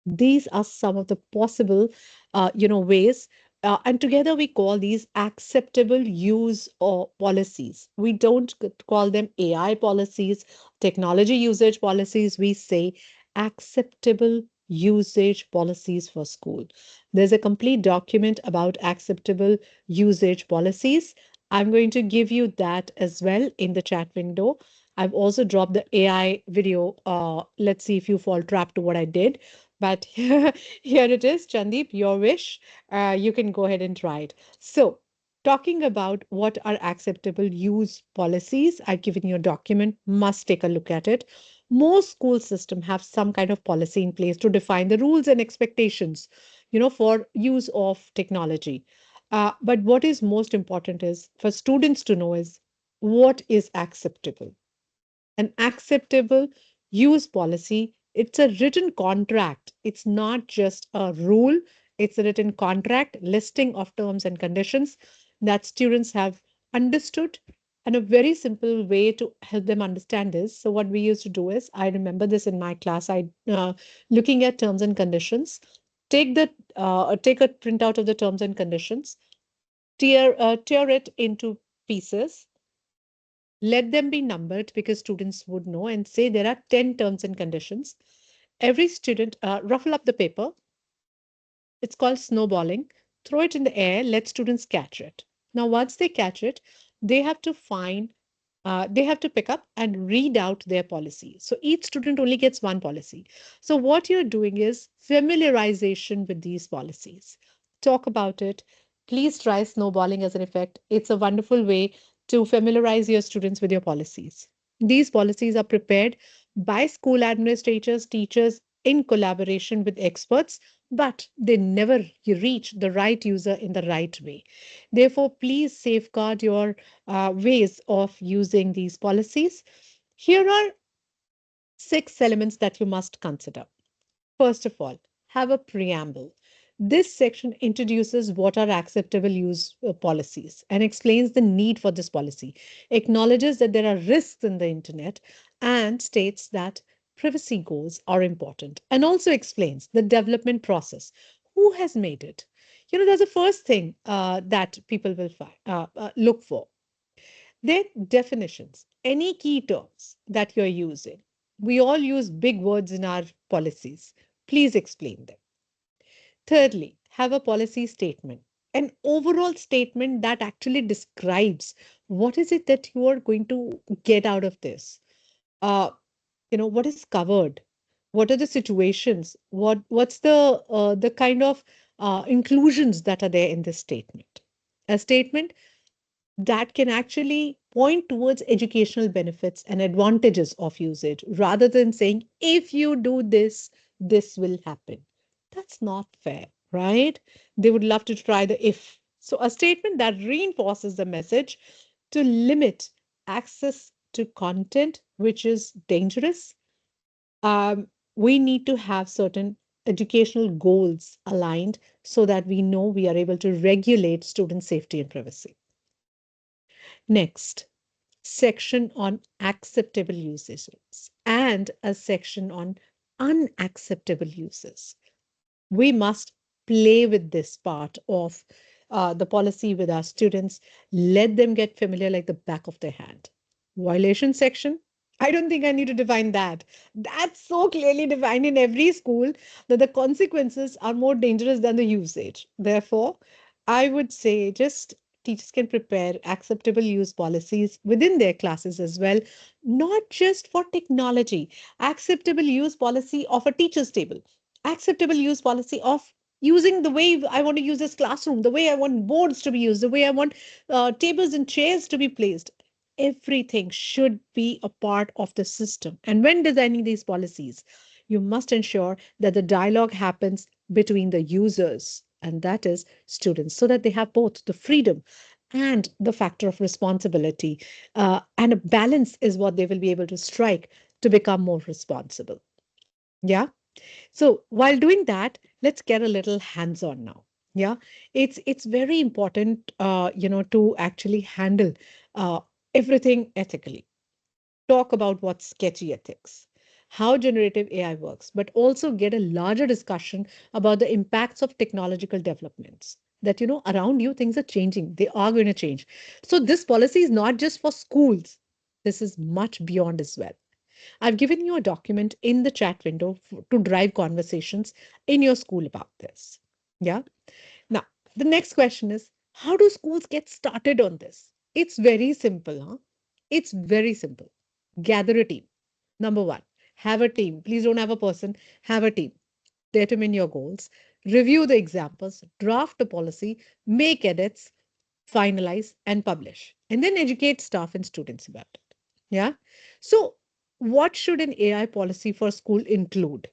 These are some of the possible ways, and together we call these acceptable use or policies. We don't call them AI policies, technology usage policies. We say acceptable usage policies for school. There's a complete document about acceptable usage policies. I'm going to give you that as well in the chat window. I've also dropped the AI video. Let's see if you fall trap to what I did. But here it is, Chandeep, your wish. You can go ahead and try it. So, talking about what are acceptable use policies, I've given you a document, must take a look at it. Most school systems have some kind of policy in place to define the rules and expectations, for use of technology. But what is most important is for students to know is what is acceptable. An acceptable use policy, it's a written contract. It's not just a rule, it's a written contract listing of terms and conditions that students have understood. And a very simple way to help them understand is, so what we used to do is, I remember this in my class, I looking at terms and conditions, take a printout of the terms and conditions, tear it into pieces, let them be numbered because students would know, and say there are 10 terms and conditions. Every student ruffle up the paper. It's called snowballing. Throw it in the air, let students catch it. Now, once they catch it, they have to they have to pick up and read out their policy. So each student only gets one policy. So what you're doing is familiarization with these policies. Talk about it. Please try snowballing as an effect. It's a wonderful way to familiarize your students with your policies. These policies are prepared by school administrators, teachers in collaboration with experts, but they never reach the right user in the right way. Therefore, please safeguard your ways of using these policies. Here are 6 elements that you must consider. First of all, have a preamble. This section introduces what are acceptable use policies and explains the need for this policy, acknowledges that there are risks in the internet, and states that privacy goals are important, and also explains the development process. Who has made it? That's the first thing that people will look for. Then definitions, any key terms that you're using. We all use big words in our policies. Please explain them. Thirdly, have a policy statement, an overall statement that actually describes what is it that you are going to get out of this. Uh, what is covered, what are the situations, what's the kind of inclusions that are there in this statement. A statement that can actually point towards educational benefits and advantages of usage rather than saying, if you do this, this will happen. That's not fair, right? They would love to try the if. So, a statement that reinforces the message to limit access to content which is dangerous. We need to have certain educational goals aligned so that we know we are able to regulate student safety and privacy. Next, section on acceptable uses and a section on unacceptable uses. We must play with this part of the policy with our students. Let them get familiar like the back of their hand. Violation section. I don't think I need to define that. That's so clearly defined in every school that the consequences are more dangerous than the usage. Therefore, I would say just teachers can prepare acceptable use policies within their classes as well, not just for technology. Acceptable use policy of a teacher's table, acceptable use policy of using the way I want to use this classroom, the way I want boards to be used, the way I want tables and chairs to be placed. Everything should be a part of the system. And when designing these policies, you must ensure that the dialogue happens between the users, and that is students, so that they have both the freedom and the factor of responsibility. And a balance is what they will be able to strike to become more responsible. Yeah. So while doing that, let's get a little hands-on now. Yeah, it's very important, to actually handle uh, everything ethically. Talk about what's sketchy ethics, how generative AI works, but also get a larger discussion about the impacts of technological developments. That around you things are changing; they are going to change. So this policy is not just for schools. This is much beyond as well. I've given you a document in the chat window to drive conversations in your school about this. Yeah. Now, the next question is, how do schools get started on this? It's very simple, huh? It's very simple. Gather a team. Number one, have a team. Please don't have a person, have a team. Determine your goals, review the examples, draft a policy, make edits, finalize, and publish. And then educate staff and students about it. Yeah. So, what should an AI policy for school include?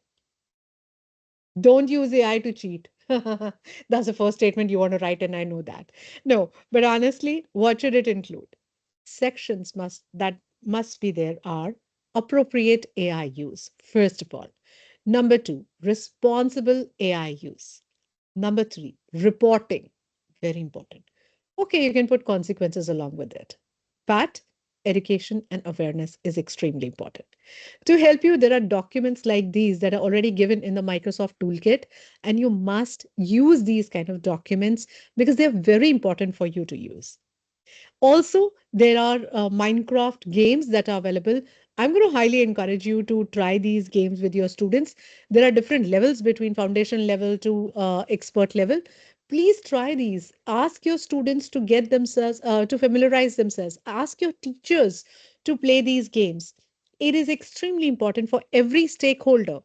Don't use AI to cheat. That's the first statement you want to write, and I know that. No, but honestly, what should it include? Sections must be there are appropriate AI use, first of all. Number two, responsible AI use. Number three, reporting. Very important. Okay, you can put consequences along with it. But education and awareness is extremely important. To help you, there are documents like these that are already given in the Microsoft Toolkit, and you must use these kind of documents because they're very important for you to use. Also, there are Minecraft games that are available. I'm going to highly encourage you to try these games with your students. There are different levels between foundation level to expert level. Please try these. Ask your students to get themselves, to familiarize themselves. Ask your teachers to play these games. It is extremely important for every stakeholder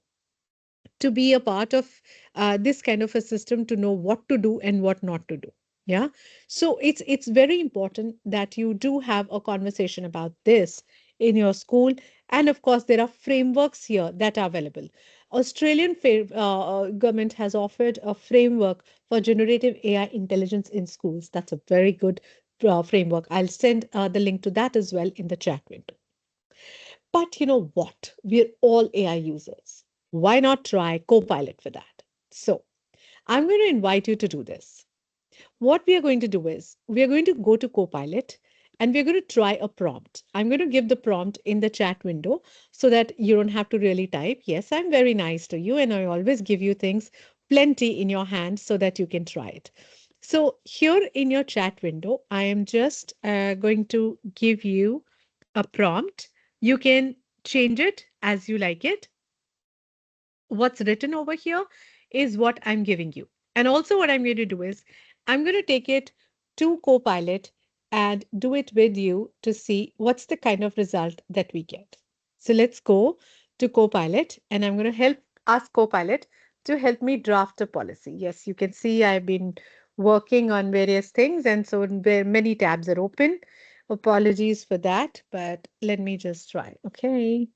to be a part of this kind of a system to know what to do and what not to do. Yeah, so it's very important that you do have a conversation about this in your school. And of course there are frameworks here that are available. Australian government has offered a framework for generative AI intelligence in schools. That's a very good framework. I'll send the link to that as well in the chat window. But you know what? We're all AI users. Why not try Copilot for that? So I'm going to invite you to do this. What we are going to do is we are going to go to Copilot and we're going to try a prompt. I'm going to give the prompt in the chat window so that you don't have to really type. Yes, I'm very nice to you and I always give you things plenty in your hand so that you can try it. So here in your chat window, I am just going to give you a prompt. You can change it as you like it. What's written over here is what I'm giving you. And also what I'm going to do is I'm going to take it to Copilot and do it with you to see what's the kind of result that we get. So let's go to Copilot and I'm going to ask Copilot to help me draft a policy. Yes, you can see I've been working on various things and so many tabs are open. Apologies for that, but let me just try. Okay.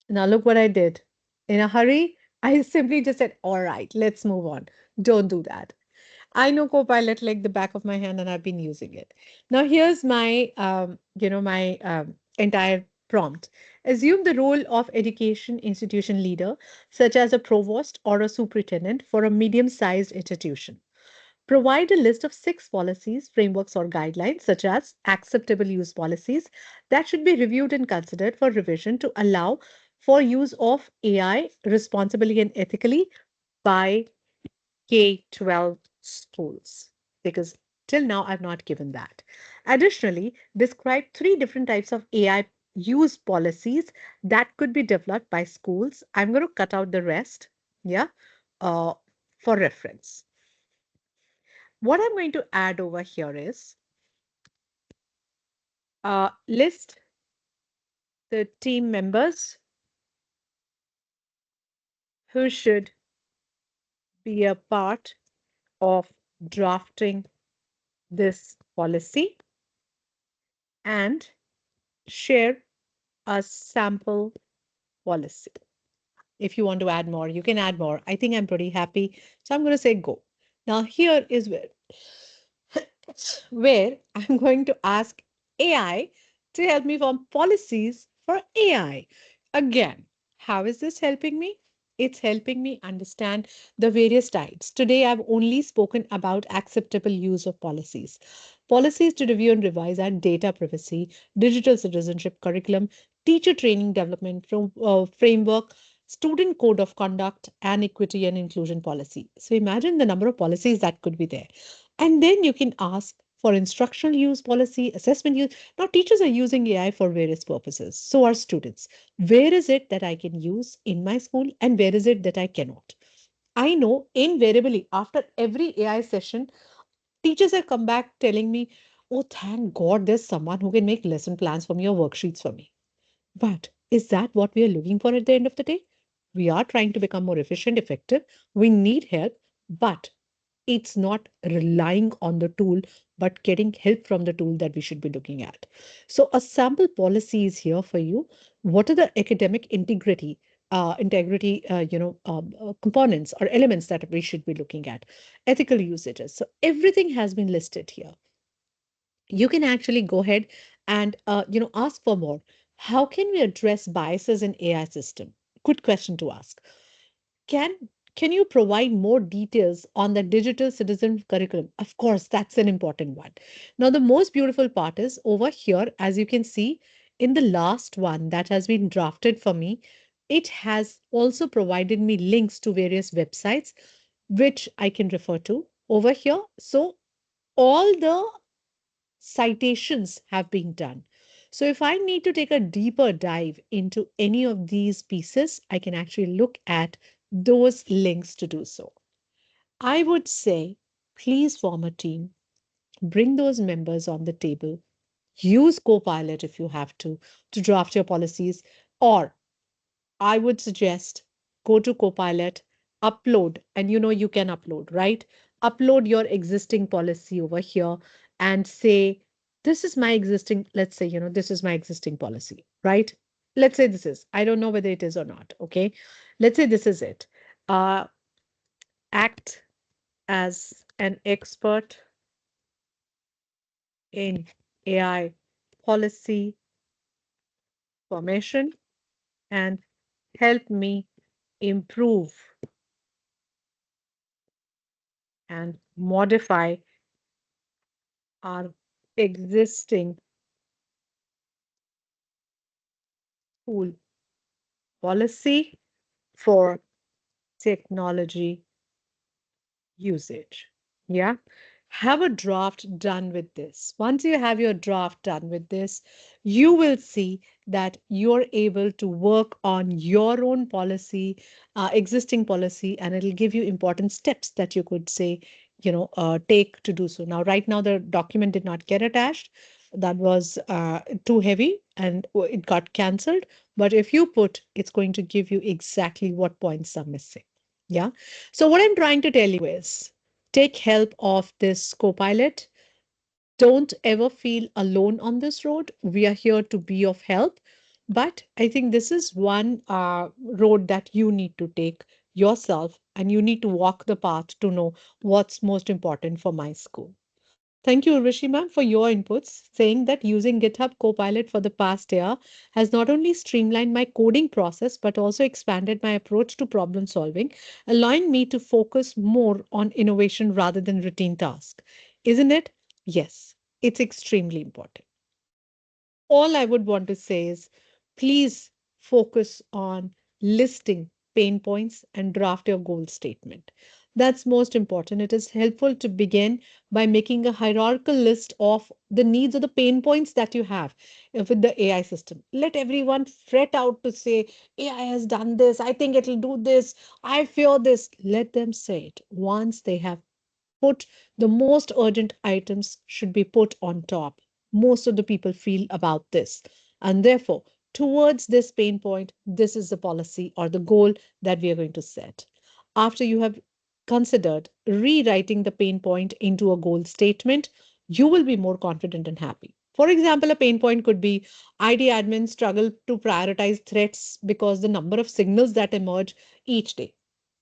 Now look what I did. In a hurry, I simply just said, all right, let's move on. Don't do that. I know Copilot like the back of my hand, and I've been using it. Now, here's my, entire prompt. Assume the role of education institution leader, such as a provost or a superintendent for a medium-sized institution. Provide a list of 6 policies, frameworks, or guidelines, such as acceptable use policies, that should be reviewed and considered for revision to allow for use of AI responsibly and ethically by K-12 schools, because till now I've not given that. Additionally, describe 3 different types of AI use policies that could be developed by schools. I'm going to cut out the rest, yeah, uh, for reference. What I'm going to add over here is list the team members who should be a part of drafting this policy and share a sample policy. If you want to add more, you can add more. I think I'm pretty happy. So I'm going to say go. Now, here is where I'm going to ask AI to help me form policies for AI. Again, how is this helping me? It's helping me understand the various types. Today, I've only spoken about acceptable use of policies. Policies to review and revise are data privacy, digital citizenship curriculum, teacher training development framework, student code of conduct, and equity and inclusion policy. So imagine the number of policies that could be there. And then you can ask for instructional use policy, assessment use. Now, teachers are using AI for various purposes. So are students. Where is it that I can use in my school and where is it that I cannot? I know invariably after every AI session, teachers have come back telling me, oh, thank God there's someone who can make lesson plans for me or worksheets for me. But is that what we are looking for at the end of the day? We are trying to become more efficient, effective. We need help, but it's not relying on the tool, but getting help from the tool that we should be looking at. So a sample policy is here for you. What are the academic integrity, components or elements that we should be looking at? Ethical usages. So everything has been listed here. You can actually go ahead and ask for more. How can we address biases in AI system? Good question to ask. Can you provide more details on the digital citizen curriculum? Of course, that's an important one. Now, the most beautiful part is over here, as you can see in the last one that has been drafted for me, it has also provided me links to various websites which I can refer to over here. So all the citations have been done. So if I need to take a deeper dive into any of these pieces, I can actually look at those links to do so. I would say, please form a team, bring those members on the table, use Copilot if you have to draft your policies, or I would suggest go to Copilot, upload, and you can upload, right? Upload your existing policy over here and say, this is my existing, let's say, this is my existing policy, right? Let's say this is, I don't know whether it is or not, okay? Let's say this is it. Uh, act as an expert in AI policy formation and help me improve and modify our existing school policy for technology usage. Yeah. Have a draft done with this. Once you have your draft done with this, you will see that you're able to work on your own policy, existing policy, and it'll give you important steps that you could say, take to do so. Now, right now, the document did not get attached. That was too heavy and it got cancelled. But if you put, it's going to give you exactly what points are missing. Yeah. So what I'm trying to tell you is take help of this Copilot. Don't ever feel alone on this road. We are here to be of help. But I think this is one road that you need to take yourself, and you need to walk the path to know what's most important for my school. Thank you, Urvashi ma'am, for your inputs, saying that using GitHub Copilot for the past year has not only streamlined my coding process, but also expanded my approach to problem solving, allowing me to focus more on innovation rather than routine tasks. Isn't it? Yes, it's extremely important. All I would want to say is please focus on listing pain points and draft your goal statement. That's most important. It is helpful to begin by making a hierarchical list of the needs or the pain points that you have with the AI system. Let everyone fret out to say, AI has done this, I think it'll do this, I fear this. Let them say it. Once they have put the most urgent items should be put on top. Most of the people feel about this. And therefore, towards this pain point, this is the policy or the goal that we are going to set. After you have considered rewriting the pain point into a goal statement, you will be more confident and happy. For example, a pain point could be ID admins struggle to prioritize threats because the number of signals that emerge each day.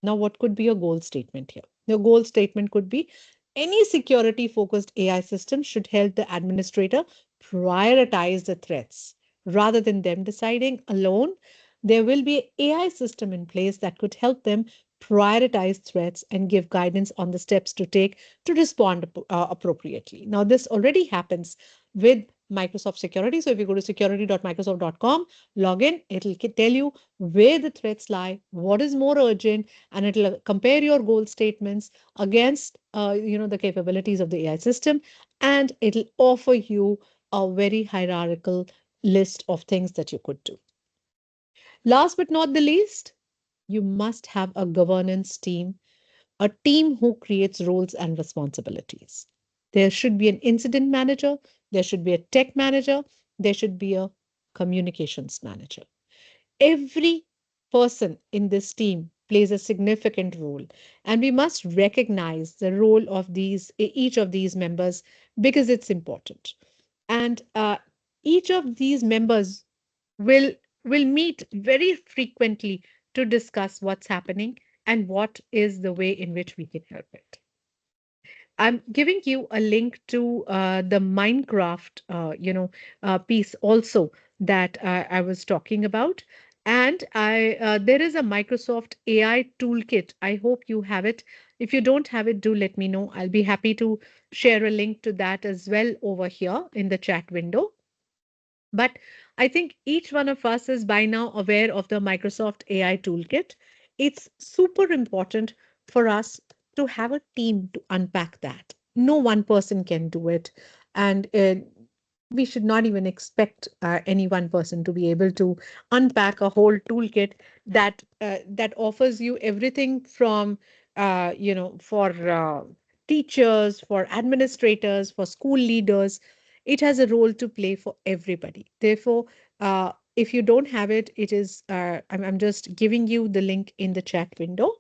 Now, what could be a goal statement here? The goal statement could be any security focused AI system should help the administrator prioritize the threats rather than them deciding alone. There will be an AI system in place that could help them prioritize threats and give guidance on the steps to take to respond appropriately. Now, this already happens with Microsoft Security. So if you go to security.microsoft.com, log in, it'll tell you where the threats lie, what is more urgent, and it'll compare your goal statements against the capabilities of the AI system, and it'll offer you a very hierarchical list of things that you could do. Last but not the least, you must have a governance team, a team who creates roles and responsibilities. There should be an incident manager, there should be a tech manager, there should be a communications manager. Every person in this team plays a significant role, and we must recognize the role of each of these members because it's important. And each of these members will will meet very frequently to discuss what's happening and what is the way in which we can help it. I'm giving you a link to the Minecraft, piece also that I was talking about. And there is a Microsoft AI toolkit. I hope you have it. If you don't have it, do let me know. I'll be happy to share a link to that as well over here in the chat window. But I think each one of us is by now aware of the Microsoft AI toolkit. It's super important for us to have a team to unpack that. No one person can do it. And we should not even expect any one person to be able to unpack a whole toolkit that offers you everything from for teachers, for administrators, for school leaders. It has a role to play for everybody. Therefore, if you don't have it, it is I'm just giving you the link in the chat window.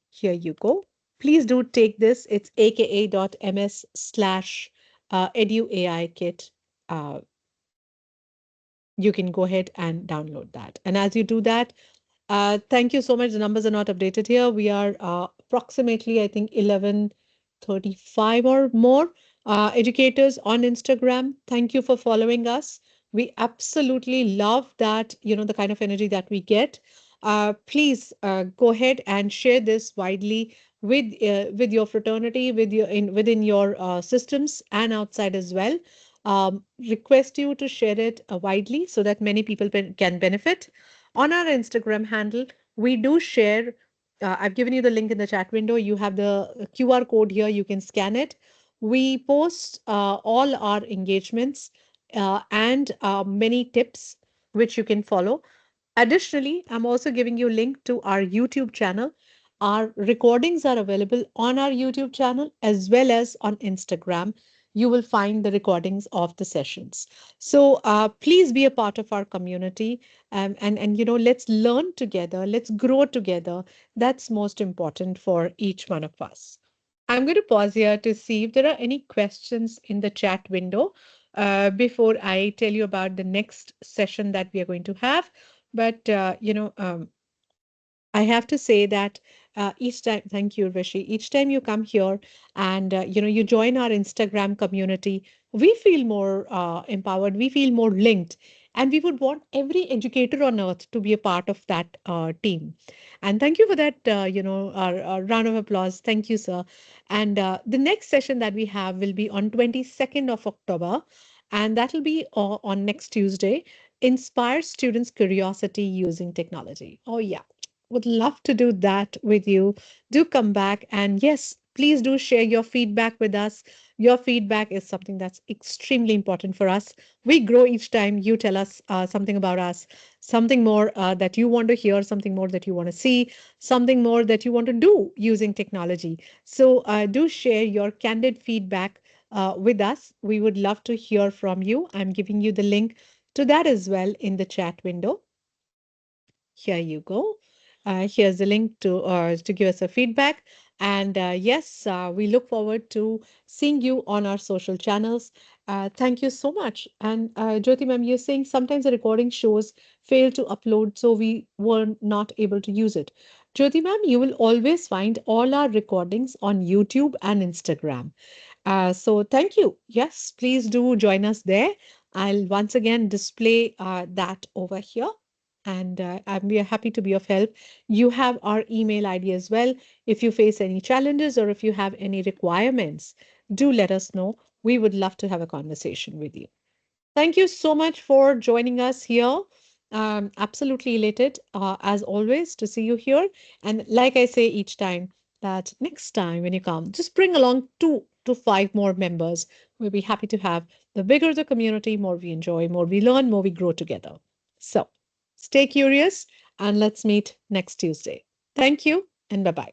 Here you go. Please do take this. It's aka.ms slash eduai kit. Uh, you can go ahead and download that. And as you do that, thank you so much. The numbers are not updated here. We are approximately, I think, 11:35 or more educators on Instagram. Thank you for following us. We absolutely love that, the kind of energy that we get. Please go ahead and share this widely with your fraternity, within your systems and outside as well. Request you to share it widely so that many people can benefit. On our Instagram handle, we do share. I've given you the link in the chat window. You have the QR code here. You can scan it. We post all our engagements and many tips which you can follow. Additionally, I'm also giving you a link to our YouTube channel. Our recordings are available on our YouTube channel as well as on Instagram. You will find the recordings of the sessions. So please be a part of our community, and let's learn together, let's grow together. That's most important for each one of us. I'm going to pause here to see if there are any questions in the chat window before I tell you about the next session that we are going to have. But I have to say that each time, thank you, Rishi. Each time you come here and you join our Instagram community, we feel more empowered. We feel more linked, and we would want every educator on earth to be a part of that team. And thank you for that. Our round of applause. Thank you, sir. And the next session that we have will be on 22nd of October, and that will be on next Tuesday. Inspire students' curiosity using technology. Oh yeah, would love to do that with you. Do come back. And yes, please do share your feedback with us. Your feedback is something that's extremely important for us. We grow each time you tell us something about us, something more that you want to hear, something more that you want to see, something more that you want to do using technology. So do share your candid feedback with us. We would love to hear from you. I'm giving you the link to that as well in the chat window. Here you go. Here's the link to give us a feedback. And yes, we look forward to seeing you on our social channels. Thank you so much. And Jyoti ma'am, you're saying sometimes the recording shows fail to upload, so we were not able to use it. Jyoti ma'am, you will always find all our recordings on YouTube and Instagram. So thank you. Yes, please do join us there. I'll once again display that over here. And we are happy to be of help. You have our email ID as well. If you face any challenges or if you have any requirements, do let us know. We would love to have a conversation with you. Thank you so much for joining us here. Absolutely elated, as always, to see you here. And like I say each time, that next time when you come, just bring along 2 to 5 more members. We'll be happy to have. The bigger the community, more we enjoy, more we learn, more we grow together. So stay curious and let's meet next Tuesday. Thank you and bye bye.